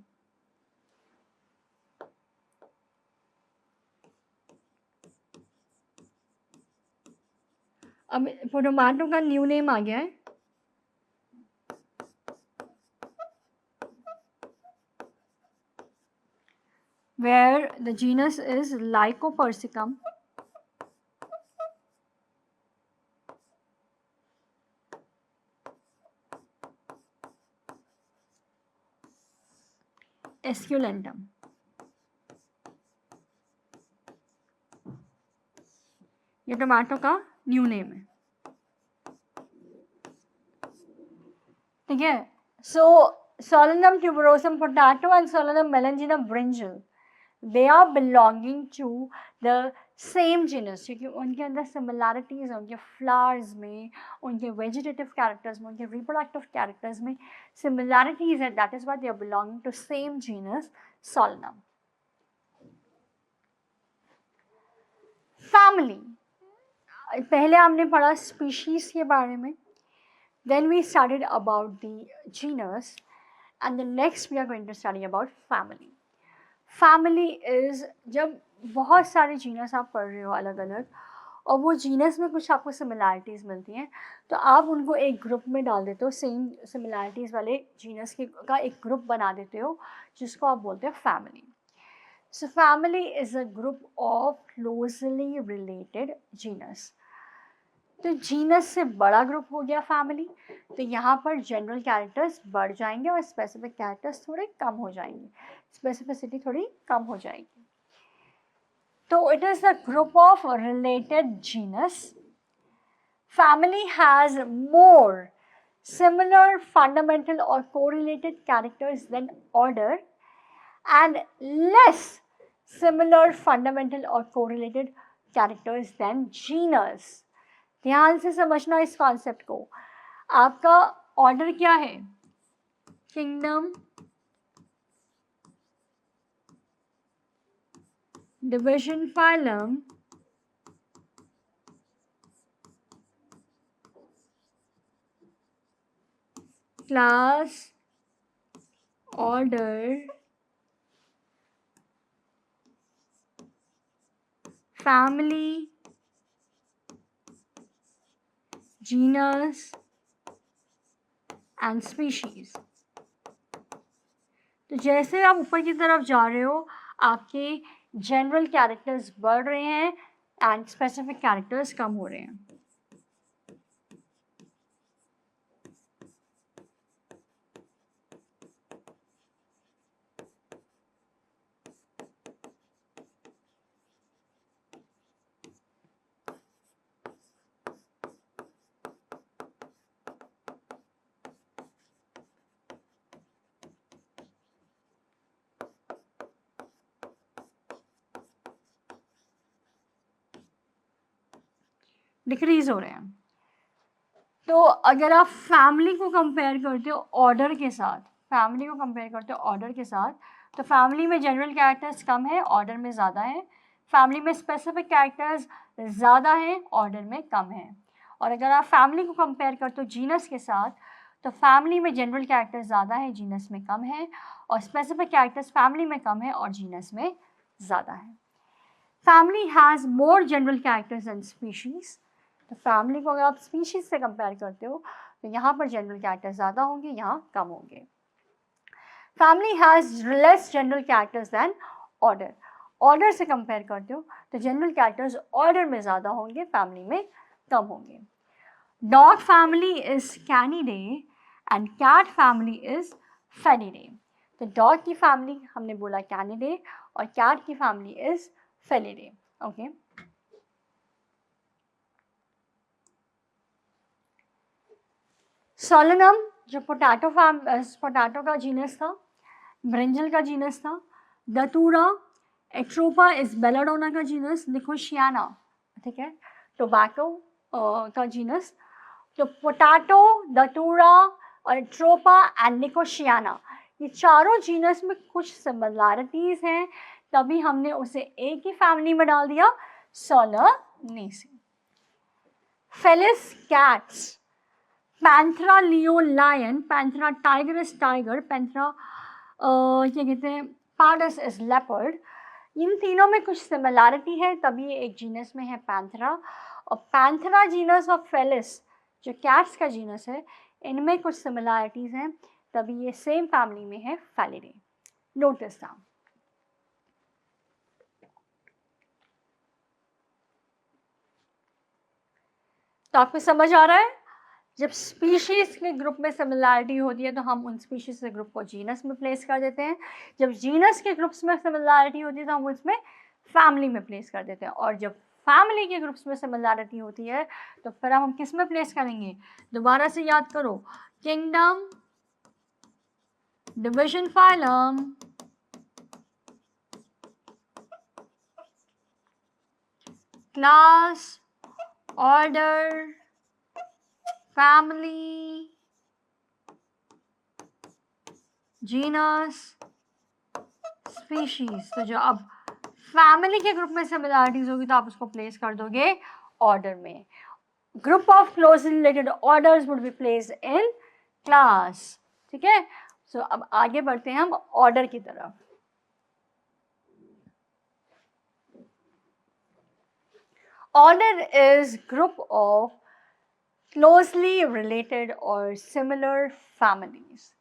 अब टोमेटो का न्यू नेम आ गया है. Where the genus is Lycopersicum. Esculentum. ये टोमेटो का न्यू नेम है. ठीक है. So Solanum tuberosum potato and Solanum melanginum brinjal, they are belonging to the same genus क्योंकि उनके अंदर similarities हैं. उनके flowers में, उनके vegetative characters में, उनके reproductive characters में similarities हैं. That is why they are belonging to same genus Solanum. Family. पहले हमने पढ़ा species के बारे में. Then we studied about the genus, and the next we are going to study about family. Family is जब बहुत सारे genus आप पढ़ रहे हो अलग अलग और वो genus में कुछ आपको similarities मिलती हैं तो आप उनको एक group में डाल देते हो. same similarities वाले genus का एक group बना देते हो जिसको आप बोलते हो family. So family is a group of closely related genus. तो जीनस से बड़ा ग्रुप हो गया फैमिली. तो यहाँ पर जनरल कैरेक्टर्स बढ़ जाएंगे और स्पेसिफिक कैरेक्टर्स थोड़े कम हो जाएंगे. स्पेसिफिसिटी थोड़ी कम हो जाएगी. तो it is the group of related genus. Family has more similar fundamental or correlated characters than order and less similar fundamental or correlated characters than genus. ध्यान से समझना इस कॉन्सेप्ट को. आपका ऑर्डर क्या है? Kingdom, division, phylum, class, order, family, genus and species. तो जैसे आप ऊपर की तरफ जा रहे हो आपके जनरल कैरेक्टर्स बढ़ रहे हैं एंड स्पेसिफिक कैरेक्टर्स कम हो रहे हैं. डिक्रीज हो रहे हैं. तो अगर आप फैमिली को कंपेयर करते हो ऑर्डर के साथ, फैमिली को कंपेयर करते हो ऑर्डर के साथ, तो फैमिली में जनरल कैरेक्टर्स कम है, ऑर्डर में ज़्यादा है. फैमिली में स्पेसिफिक कैरेक्टर्स ज़्यादा हैं, ऑर्डर में कम है. और अगर आप फैमिली को कंपेयर करते हो जीनस के साथ तो फैमिली में जनरल कैरेक्टर्स ज़्यादा है, जीनस में कम है, और स्पेसिफिक कैरेक्टर्स फैमिली में कम है और जीनस में ज़्यादा है. Family has more general characters and species. तो फैमिली को अगर आप स्पीशीज़ से कंपेयर करते हो तो यहाँ पर जनरल कैरेक्टर्स ज़्यादा होंगे, यहाँ कम होंगे. Family has less general characters than order. Order से कंपेयर करते हो तो जनरल कैरेक्टर्स ऑर्डर में ज़्यादा होंगे, फैमिली में कम होंगे. Dog family is Canidae and cat family is Felidae. तो डॉग की फैमिली हमने बोला कैनिडे और कैट की family is Felidae. Okay. Solanum जो पोटैटो का जीनस था, ब्रिंजल का जीनस था. दतूरा एट्रोपा इज बेलाडोना का जीनस. निकोशियाना, ठीक है, टोबैको का जीनस. तो पोटैटो, दतूरा और एट्रोपा एंड निकोशियाना, ये चारों जीनस में कुछ सिमिलैरिटीज़ हैं, तभी हमने उसे एक ही फैमिली में डाल दिया, Solanaceae. Felis cats, Panthera leo lion, Panthera tigris tiger, Panthera क्या कहते हैं, पार्डस इज लेपर्ड। इन तीनों में कुछ सिमिलैरिटी है, तभी ये एक जीनस में है पैंथरा। और पैंथरा जीनस और फेलिस जो कैट्स का जीनस है, इनमें कुछ सिमिलैरिटीज़ हैं, तभी ये सेम फैमिली में है, फैलिडे। Note this down. तो आपको समझ आ रहा है, जब स्पीशीज़ के ग्रुप में सिमिलैरिटी होती है तो हम उन स्पीशीज़ के ग्रुप को जीनस में प्लेस कर देते हैं। जब जीनस के ग्रुप्स में सिमिलैरिटी होती है तो हम उसमें फैमिली में प्लेस कर देते हैं। और जब फैमिली के ग्रुप्स में सिमिलैरिटी होती है तो फिर हम किस में प्लेस करेंगे? दोबारा से याद करो, kingdom, division, phylum, class, order, family, genus, species. तो जो अब फैमिली के ग्रुप में सिमिलैरिटीज होगी तो आप उसको प्लेस कर दोगे ऑर्डर में। Group of closely related orders would be placed in class. ठीक है, सो अब आगे बढ़ते हैं हम ऑर्डर की तरफ। Order is group of closely related और सिमिलर फैमिलीज।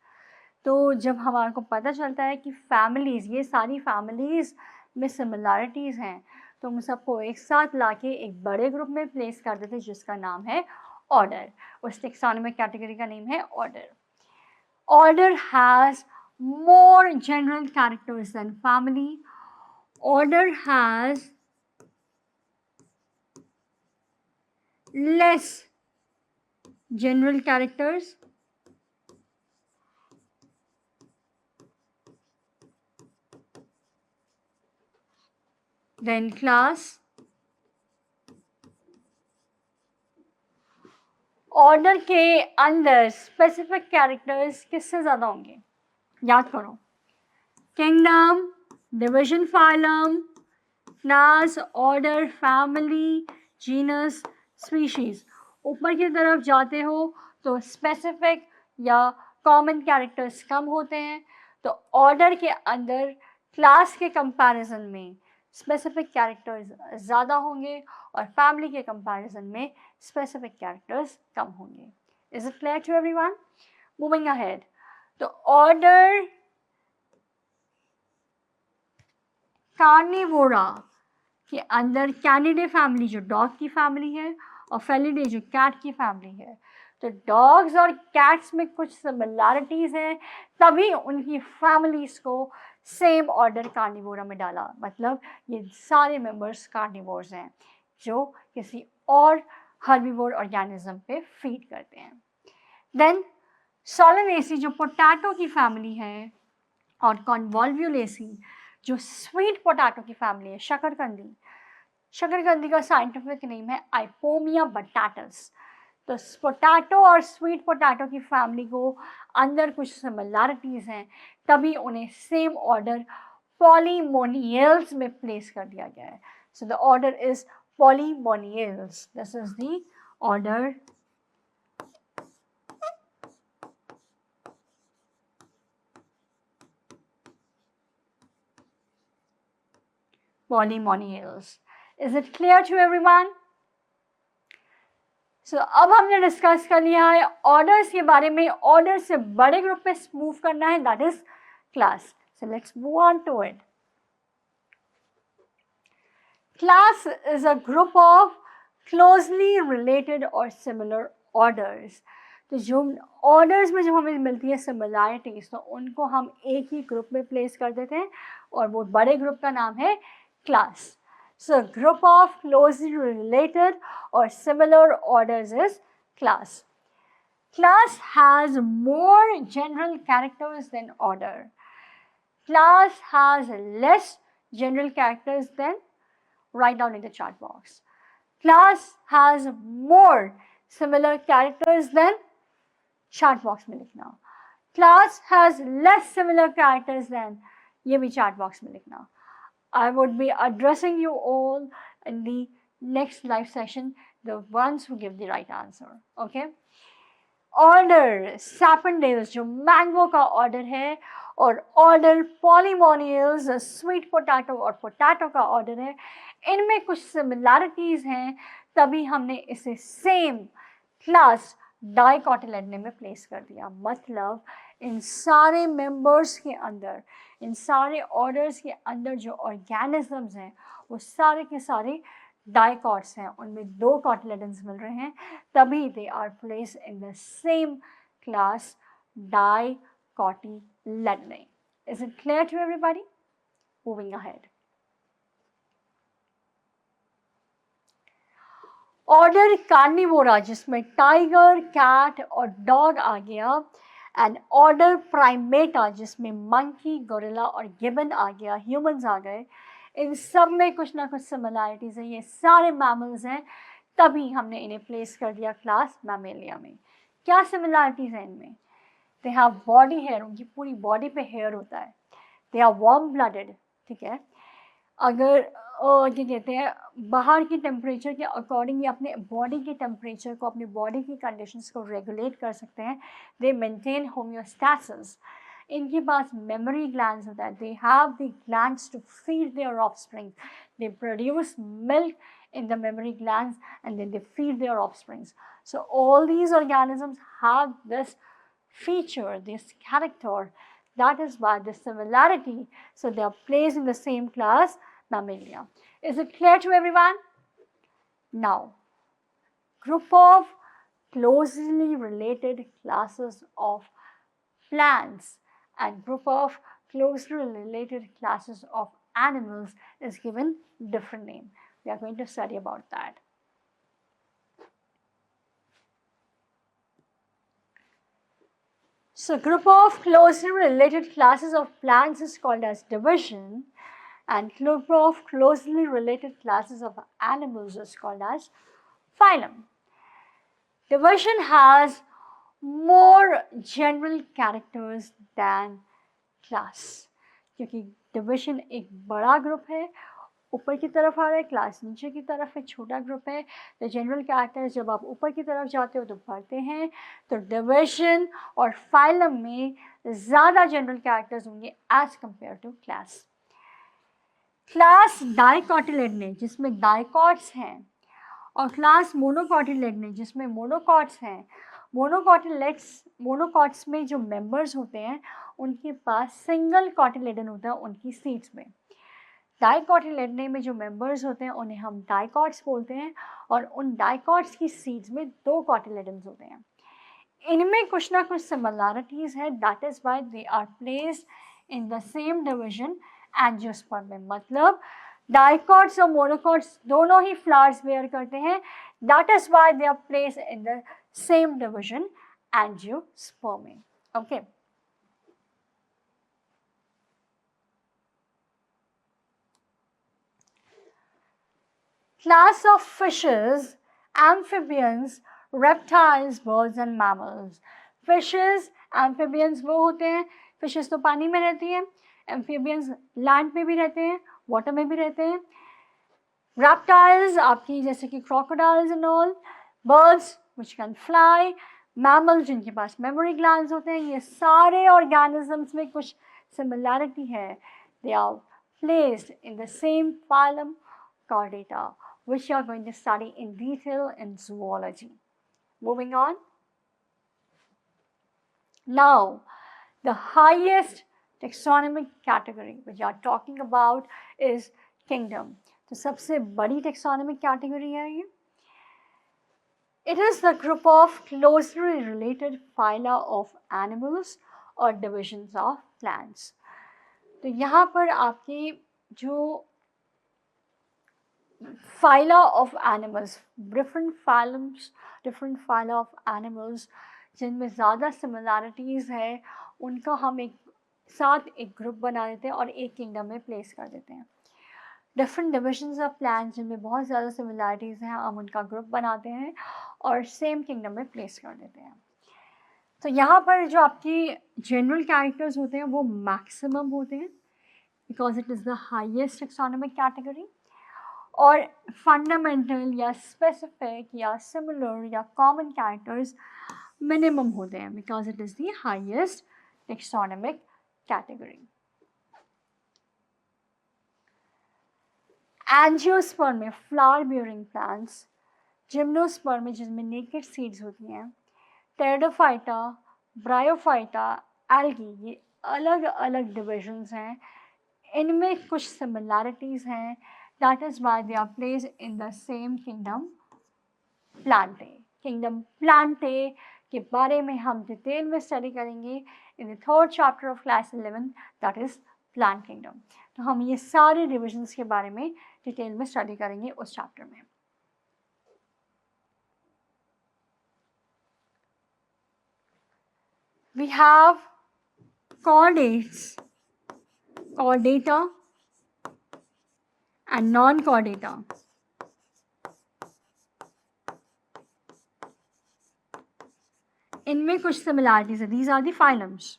तो जब हमारे को पता चलता है कि फैमिलीज़, ये सारी फैमिलीज़ में सिमिलैरिटीज़ हैं, तो हम सबको एक साथ लाके एक बड़े ग्रुप में प्लेस कर देते हैं जिसका नाम है ऑर्डर। उस टेक्सोनोमिक कैटेगरी का नेम है order. Order has more general characters than family. Order has less general characters than class. Order के अंदर स्पेसिफिक कैरेक्टर्स किससे ज़्यादा होंगे? याद करो, kingdom, division, phylum, class, order, family, genus, species. ऊपर की तरफ जाते हो तो स्पेसिफिक या कॉमन कैरेक्टर्स कम होते हैं, तो ऑर्डर के अंदर क्लास के कंपैरिजन में स्पेसिफिक कैरेक्टर्स ज़्यादा होंगे और फैमिली के कंपैरिजन में स्पेसिफिक कैरेक्टर्स कम होंगे। Is it clear to everyone? Moving ahead, तो ऑर्डर कार्निवोरा के अंदर कैनिडे फैमिली जो डॉग की फैमिली है और फेलिडे जो कैट की फैमिली है। तो डॉग्स और कैट्स में कुछ सिमिलैरिटीज़ हैं, तभी उनकी फैमिलीज़ को सेम ऑर्डर कार्निवोरा में डाला। मतलब ये सारे मेंबर्स कार्निवोर्स हैं जो किसी और हर्बीवोर ऑर्गेनिज्म पे फीड करते हैं। देन सोलानेसी जो पोटैटो की फैमिली है, और कॉन्वॉल्व्यूलेसी जो स्वीट पोटैटो की फैमिली है, शकरकंदी। शकरकंदी का साइंटिफिक नेम है आइपोमिया बटाटस। तो पोटैटो और स्वीट पोटैटो की फैमिली को अंदर कुछ सिमिलैरिटीज़ हैं, तभी उन्हें सेम ऑर्डर पॉलीमोनियल्स में प्लेस कर दिया गया है। So the order is Polemoniales. This is the order Polemoniales. Is it clear to everyone? So अब हमने डिस्कस कर लिया है ऑर्डर्स के बारे में। ऑर्डर से बड़े ग्रुप पे मूव करना है, that is class. So let's move on to it. Class is a group of closely related और सिमिलर ऑर्डर्स। तो जो ऑर्डर्स में जब हमें मिलती है सिमिलैरिटीज, तो उनको हम एक ही ग्रुप में प्लेस कर देते हैं और वो बड़े ग्रुप का नाम है class. So a group of closely related or similar orders is class. Class has more general characters than order. Class has less general characters than, write down in the chat box. Class has more similar characters than, chat box में लिखना. Class has less similar characters than, ये भी chat box में लिखना. I would be addressing you all in the next live session, the ones who give the right answer. Okay? Order Sapindales जो mango का order है, और order Polemoniales sweet potato और potato का ऑर्डर है, इनमें कुछ सिमिलैरिटीज़ हैं, तभी हमने इसे सेम क्लास डाइकोटिलेडने में प्लेस कर दिया। मतलब इन सारे मेंबर्स के अंदर, इन सारे ऑर्डर्स के अंदर जो ऑर्गेनिजम्स हैं वो सारे के सारे डाइकॉट्स हैं, उनमें 2 कॉटिलेडन्स मिल रहे हैं, तभी they are place in the same class Dicotyledonae. Is it clear to everybody? Moving ahead. Order Carnivora जिसमें टाइगर, कैट और डॉग आ गया, एंड ऑर्डर प्राइमेटा जिसमें मंकी, गोरिल्ला और गिबन आ गया, ह्यूमंस आ गए। इन सब में कुछ ना कुछ सिमिलैरिटीज़ हैं, ये सारे मैमल्स हैं, तभी हमने इन्हें प्लेस कर दिया क्लास मैमेलिया में। क्या सिमिलैरिटीज़ हैं इनमें? दे हैव बॉडी हेयर, उनकी पूरी बॉडी पे हेयर होता है। दे आर वार्म ब्लडेड, ठीक है। अगर क्या कहते हैं, बाहर की टेम्परेचर के अकॉर्डिंग ये अपने बॉडी के टेम्परेचर को, अपनी बॉडी की कंडीशंस को रेगुलेट कर सकते हैं। They maintain homeostasis. इनके पास मेमोरी ग्लैंड्स होता है, they have the glands to feed their offspring, they produce milk in the memory glands and then they feed their offsprings. So all these organisms have this feature, this character. That is why the similarity, so they are placed in the same class, Mammalia. Is it clear to everyone? Now, group of closely related classes of plants and group of closely related classes of animals is given different name. We are going to study about that. So group of closely related classes of plants is called as division, and group of closely related classes of animals is called as phylum. Division has more general characters than class, क्योंकि division एक बड़ा group है, ऊपर की तरफ आ रहा है, class नीचे की तरफ है, छोटा ग्रुप है। तो जनरल कैरेक्टर्स जब आप ऊपर की तरफ जाते हो तो बढ़ते हैं, तो डिविजन और फाइलम में ज़्यादा जनरल कैरेक्टर्स होंगे as compare to class. Class Dicotyledonae जिसमें डाइकॉट्स हैं, और क्लास मोनोकॉटिलेडने जिसमें मोनोकॉट्स हैं। मोनोकॉट्स में जो मेंबर्स होते हैं उनके पास सिंगल कॉटिलेडन होता है उनकी सीड्स में। डाइकोटिलेडने में जो मेंबर्स होते हैं उन्हें हम डाइकॉट्स बोलते हैं, और उन डाइकॉट्स की सीड्स में 2 कॉटिलेडन्स होते हैं। इनमें कुछ ना कुछ सिमिलैरिटीज़ है, that is why they are placed in the same division angiosperm में। मतलब डाइकॉट्स और मोनोकॉट्स दोनों ही फ्लावर्स बेयर करते हैं, that is why they are placed in the same division angiosperm में। Okay, class of fishes, amphibians, reptiles, birds and mammals. Fishes, amphibians वो होते हैं, fishes तो पानी में रहती हैं, amphibians land में भी रहते हैं, water में भी रहते हैं। Reptiles आपकी जैसे कि crocodiles and all, birds which can fly, mammals जिनके पास memory glands होते हैं। ये सारे organisms में कुछ similarity है। They are placed in the same phylum Chordata, which you are going to study in detail in zoology. Moving on. Now, the highest taxonomic category which you are talking about is kingdom. तो सबसे बड़ी taxonomic category है ये. It is the group of closely related phyla of animals or divisions of plants. तो यहाँ पर आपकी जो phyla of animals, different phylums, different phyla of animals जिनमें ज़्यादा similarities है, उनका हम एक साथ एक ग्रुप बना देते हैं और एक किंगडम में प्लेस कर देते हैं। डिफरेंट डिविजन्स ऑफ प्लांट्स जिनमें बहुत ज़्यादा सिमिलैरिटीज़ हैं, हम उनका ग्रुप बनाते हैं और सेम किंगडम में प्लेस कर देते हैं। तो यहाँ पर जो आपकी जनरल कैरेक्टर्स होते हैं वो मैक्सिमम होते हैं, because it is the highest taxonomic category. और फंडामेंटल या स्पेसिफिक या सिमिलर या कॉमन कैरेक्टर्स मिनिमम होते हैं because it is the highest taxonomic category. Angiosperm में फ्लावर बियरिंग प्लांट्स, जिम्नोस्पर्म में जिसमें नेकेड सीड्स होती हैं, टेरिडोफाइटा, ब्रायोफाइटा, एल्गी, ये अलग अलग डिविजन्स हैं. इनमें कुछ सिमिलैरिटीज़ हैं. That is why they are place in the same kingdom Plantae. Kingdom Plantae के बारे में हम डिटेल में स्टडी करेंगे in the third chapter of class 11, that is plant kingdom. तो हम ये सारे डिविजन्स के बारे में डिटेल में स्टडी करेंगे उस चैप्टर में. We have chordates, chordata and non-chordata. इनमें कुछ similarities है. These are the phylums.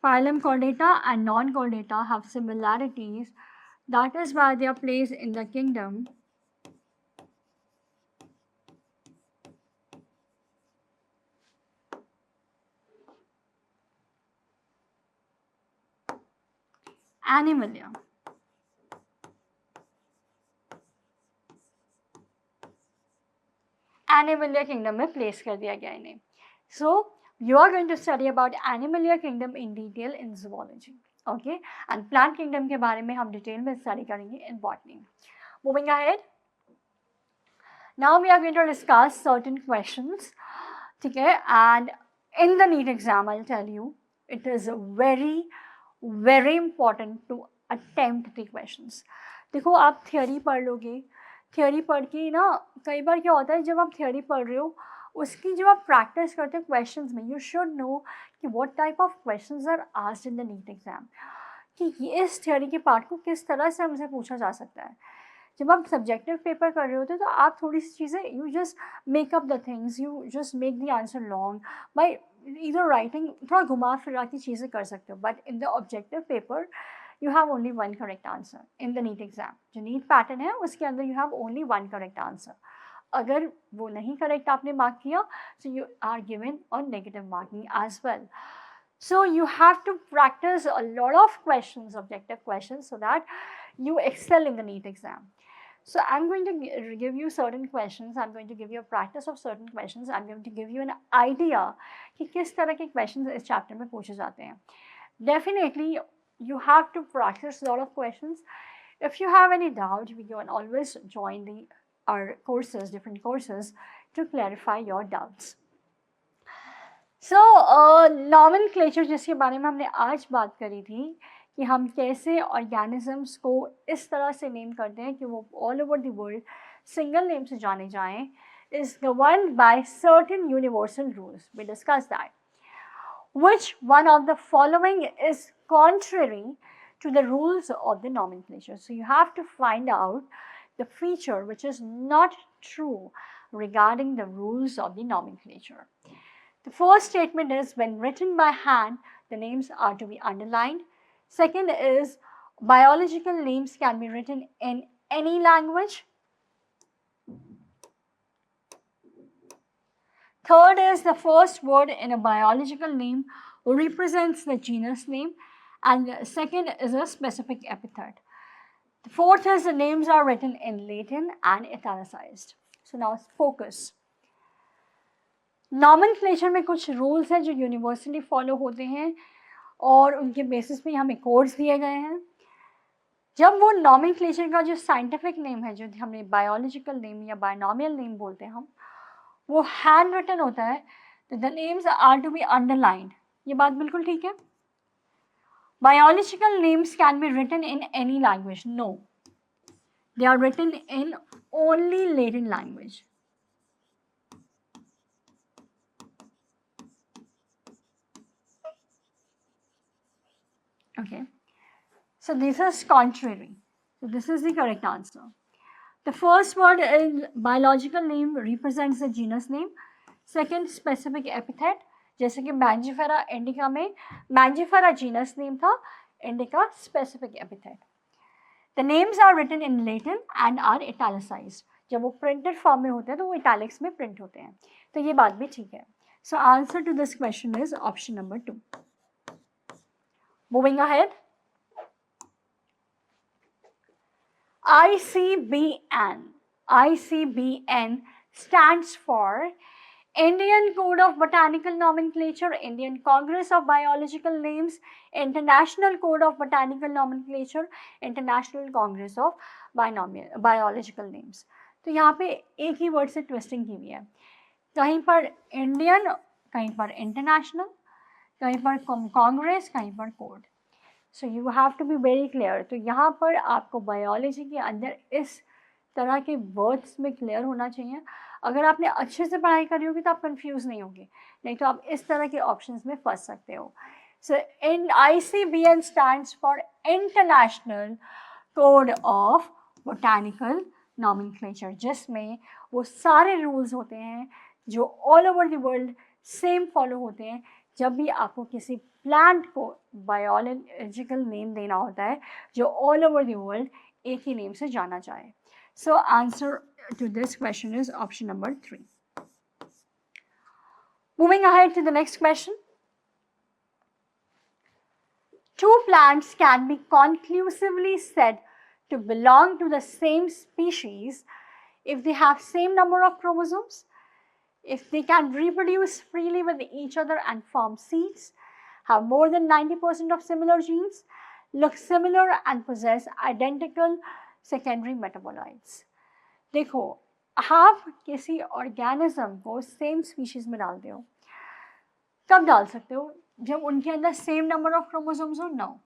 Phylum Chordata and non-chordata have similarities. That is why they are placed in the kingdom Animalia. Animalia kingdom में place कर दिया गया इन्हें. So you are going to study about Animalia kingdom in detail in zoology. Okay, and plant kingdom के बारे में हम detail में स्टडी करेंगे in botany. Moving ahead, now we are going to discuss certain questions. ठीक है, and in the NEET exam I'll tell you it is very important to attempt the questions. देखो आप थियोरी पढ़ लोगे, theory पढ़ के ना कई बार क्या होता है जब आप थियोरी पढ़ रहे हो उसकी जब आप प्रैक्टिस करते हो क्वेश्चंस में, यू शुड नो कि what type of questions are asked in the NEET exam, कि इस थियोरी के पार्ट को किस तरह से हमसे पूछा जा सकता है. जब आप सब्जेक्टिव पेपर कर रहे होते हो तो आप थोड़ी सी चीज़ें you just make up the things, you just make the answer long by इधर राइटिंग, थोड़ा घुमा फिरा की चीज़ें कर सकते हो. But in the objective paper you have only one correct answer in the NEET exam. जो NEET पैटर्न है उसके अंदर you have only one correct answer. अगर वो नहीं करेक्ट आपने मार्क किया so you are given a negative marking as well. So you have to practice a lot of questions, objective questions, so that you excel in the NEET exam. So I'm going to give you certain questions, I'm going to give you a practice of certain questions, I'm going to give you an idea कि किस तरह के questions इस chapter में पूछे जाते हैं. Definitely you have to practice a lot of questions. If you have any doubt, you can always join our courses, different courses, to clarify your doubts. So nomenclature जिसके बारे में हमने आज बात करी थी कि हम कैसे ऑर्गेनिजम्स को इस तरह से नेम करते हैं कि वो all over the world single name से जाने जाएं, is governed by certain universal rules. We discussed that. Which one of the following is contrary to the rules of the nomenclature? So you have to find out the feature which is not true regarding the rules of the nomenclature. The first statement is when written by hand, the names are to be underlined. Second is biological names can be written in any language. Third is the first word in a biological name represents the genus name, and the second is a specific epithet. The fourth is the names are written in Latin and italicized. So now focus. Nomenclature में कुछ rules हैं जो universally follow होते हैं और उनके basis पे हमें codes दिए गए हैं. जब वो nomenclature का जो scientific name है, जो हमें biological name या binomial name बोलते हैं हम, वो हैंड रिटन होता है, तो the names are to be underlined. ये बात बिल्कुल ठीक है. Biological names can be written in any language. No, they are written in only Latin language. Okay, so this is contrary. So this is the correct answer. The first word in biological name represents the genus name. Second specific epithet, जैसे कि Mangifera indica में Mangifera genus name था, indica specific epithet. The names are written in Latin and are italicised, जब वो printed form में होते हैं तो वो इटैलिक्स में प्रिंट होते हैं, तो ये बात भी ठीक है। So answer to this question is option number 2. Moving ahead, ICBN stands for Indian Code of Botanical Nomenclature, Indian Congress of Biological Names, International Code of Botanical Nomenclature, International Congress of Biological Names. तो यहाँ पे एक ही word से twisting की हुई है, कहीं पर इंडियन, कहीं पर इंटरनेशनल, कहीं पर कांग्रेस, कहीं पर code. So you have to be very clear. तो यहाँ पर आपको बायोलॉजी के अंदर इस तरह के वर्ड्स में क्लियर होना चाहिए. अगर आपने अच्छे से पढ़ाई करी होगी तो आप कंफ्यूज नहीं होंगे, नहीं तो आप इस तरह के ऑप्शंस में फंस सकते हो. सो इन ICBN stands for international code of botanical nomenclature, जिसमें वो सारे रूल्स होते हैं जो all over the world same follow होते हैं जब भी आपको किसी प्लांट को बायोलॉजिकल नेम देना होता है जो ऑल ओवर द वर्ल्ड एक ही नेम से जाना जाए. So answer to this question is option number 3. Moving ahead to the next question. Two plants can be conclusively said to belong to the same species if they have same number of chromosomes, if they can reproduce freely with each other and form seeds, have more than 90% of similar genes, look similar and possess identical secondary metabolites. देखो, आप किसी organism को same species में डालते हो, कब डाल सकते हो? जब उनके अंदर सेम नंबर ऑफ क्रोमोसोम्स हो. नो,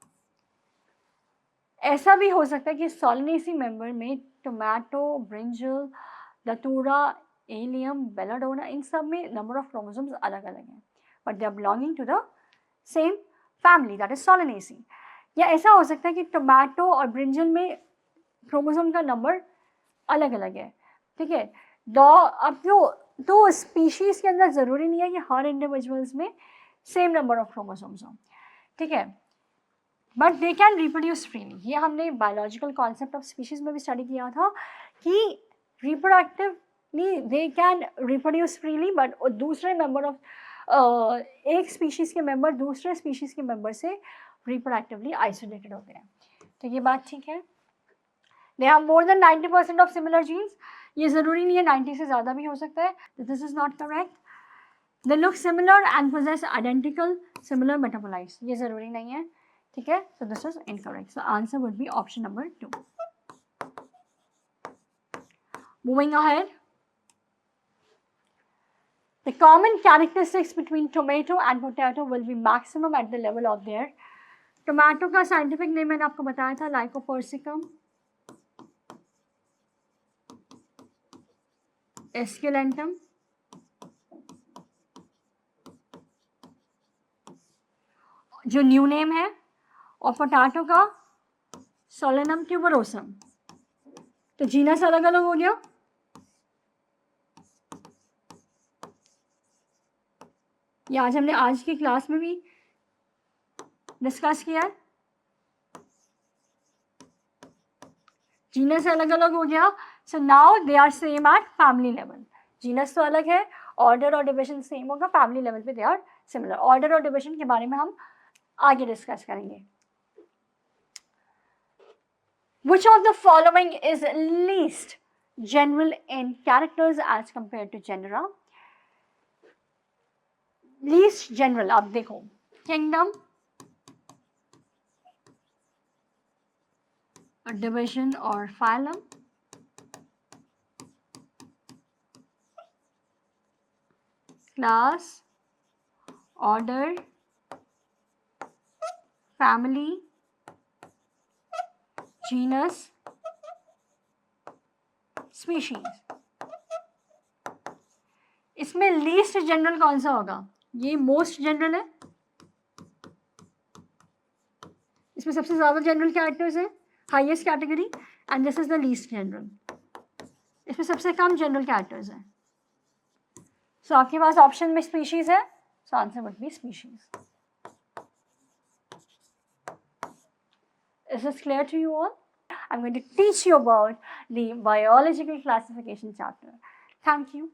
ऐसा भी हो सकता है कि सोलनेसी मेंबर में tomato, brinjal, datura, allium, belladonna, इन सब में नंबर ऑफ क्रोमोसोम्स अलग अलग हैं, but they are belonging to the same family, that is Solanaceae. या ऐसा हो सकता है कि टोमेटो और ब्रिंजल में क्रोमोसोम का नंबर अलग अलग है. ठीक है, अब तो स्पीशीज़ के अंदर ज़रूरी नहीं है कि हर इंडिविजुअल्स में सेम नंबर ऑफ क्रोमोसोम्स हों. ठीक है, but they can reproduce freely. ये हमने बायोलॉजिकल कॉन्सेप्ट ऑफ स्पीशीज़ में भी स्टडी किया था कि reproductively they can reproduce freely, but दूसरे मेंबर ऑफ एक स्पीशीज़ के मेंबर दूसरे स्पीशीज़ के मेंबर से रिप्रोडक्टिवली आइसोलेटेड होते हैं. तो ये बात ठीक है. They have more than 90% of similar genes. ये ज़रूरी नहीं है, 90 से ज़्यादा भी हो सकता है. This is not correct. They look similar and possess identical similar metabolites. ये ज़रूरी नहीं है. ठीक है, so this is incorrect. So answer would be option number 2. Moving ahead, the common characteristics between tomato and potato will be maximum at the level of their. Tomato का scientific name मैंने आपको बताया था, लाइकोपर्सिकम एस्कुलेंटम. जो new name है, और potato का Solanum tuberosum. तो जीनस अलग अलग हो गया. ये आज हमने आज की क्लास में भी डिस्कस किया है. जीनस अलग अलग हो गया. So now they are same at family level. Genus तो अलग है, ऑर्डर और डिवीजन सेम होगा, फैमिली लेवल पे दे आर सिमिलर. ऑर्डर और डिवीजन के बारे में हम आगे डिस्कस करेंगे. Which of the following is least general in characters as compared to genera? Least general, आप देखो, kingdom, a division or phylum, class, order, family, genus, species. इसमें लीस्ट जनरल कौन सा होगा? ये मोस्ट जनरल है. इसमें सबसे ज़्यादा जनरल कैरेक्टर्स है, highest category, and this is the least general. इसमें सबसे कम जनरल कैरेक्टर्स हैं. सो आपके पास ऑप्शन में स्पीशीज है, so answer would B species. Is this clear to you all? I'm going to teach you about the biological classification chapter. Thank you.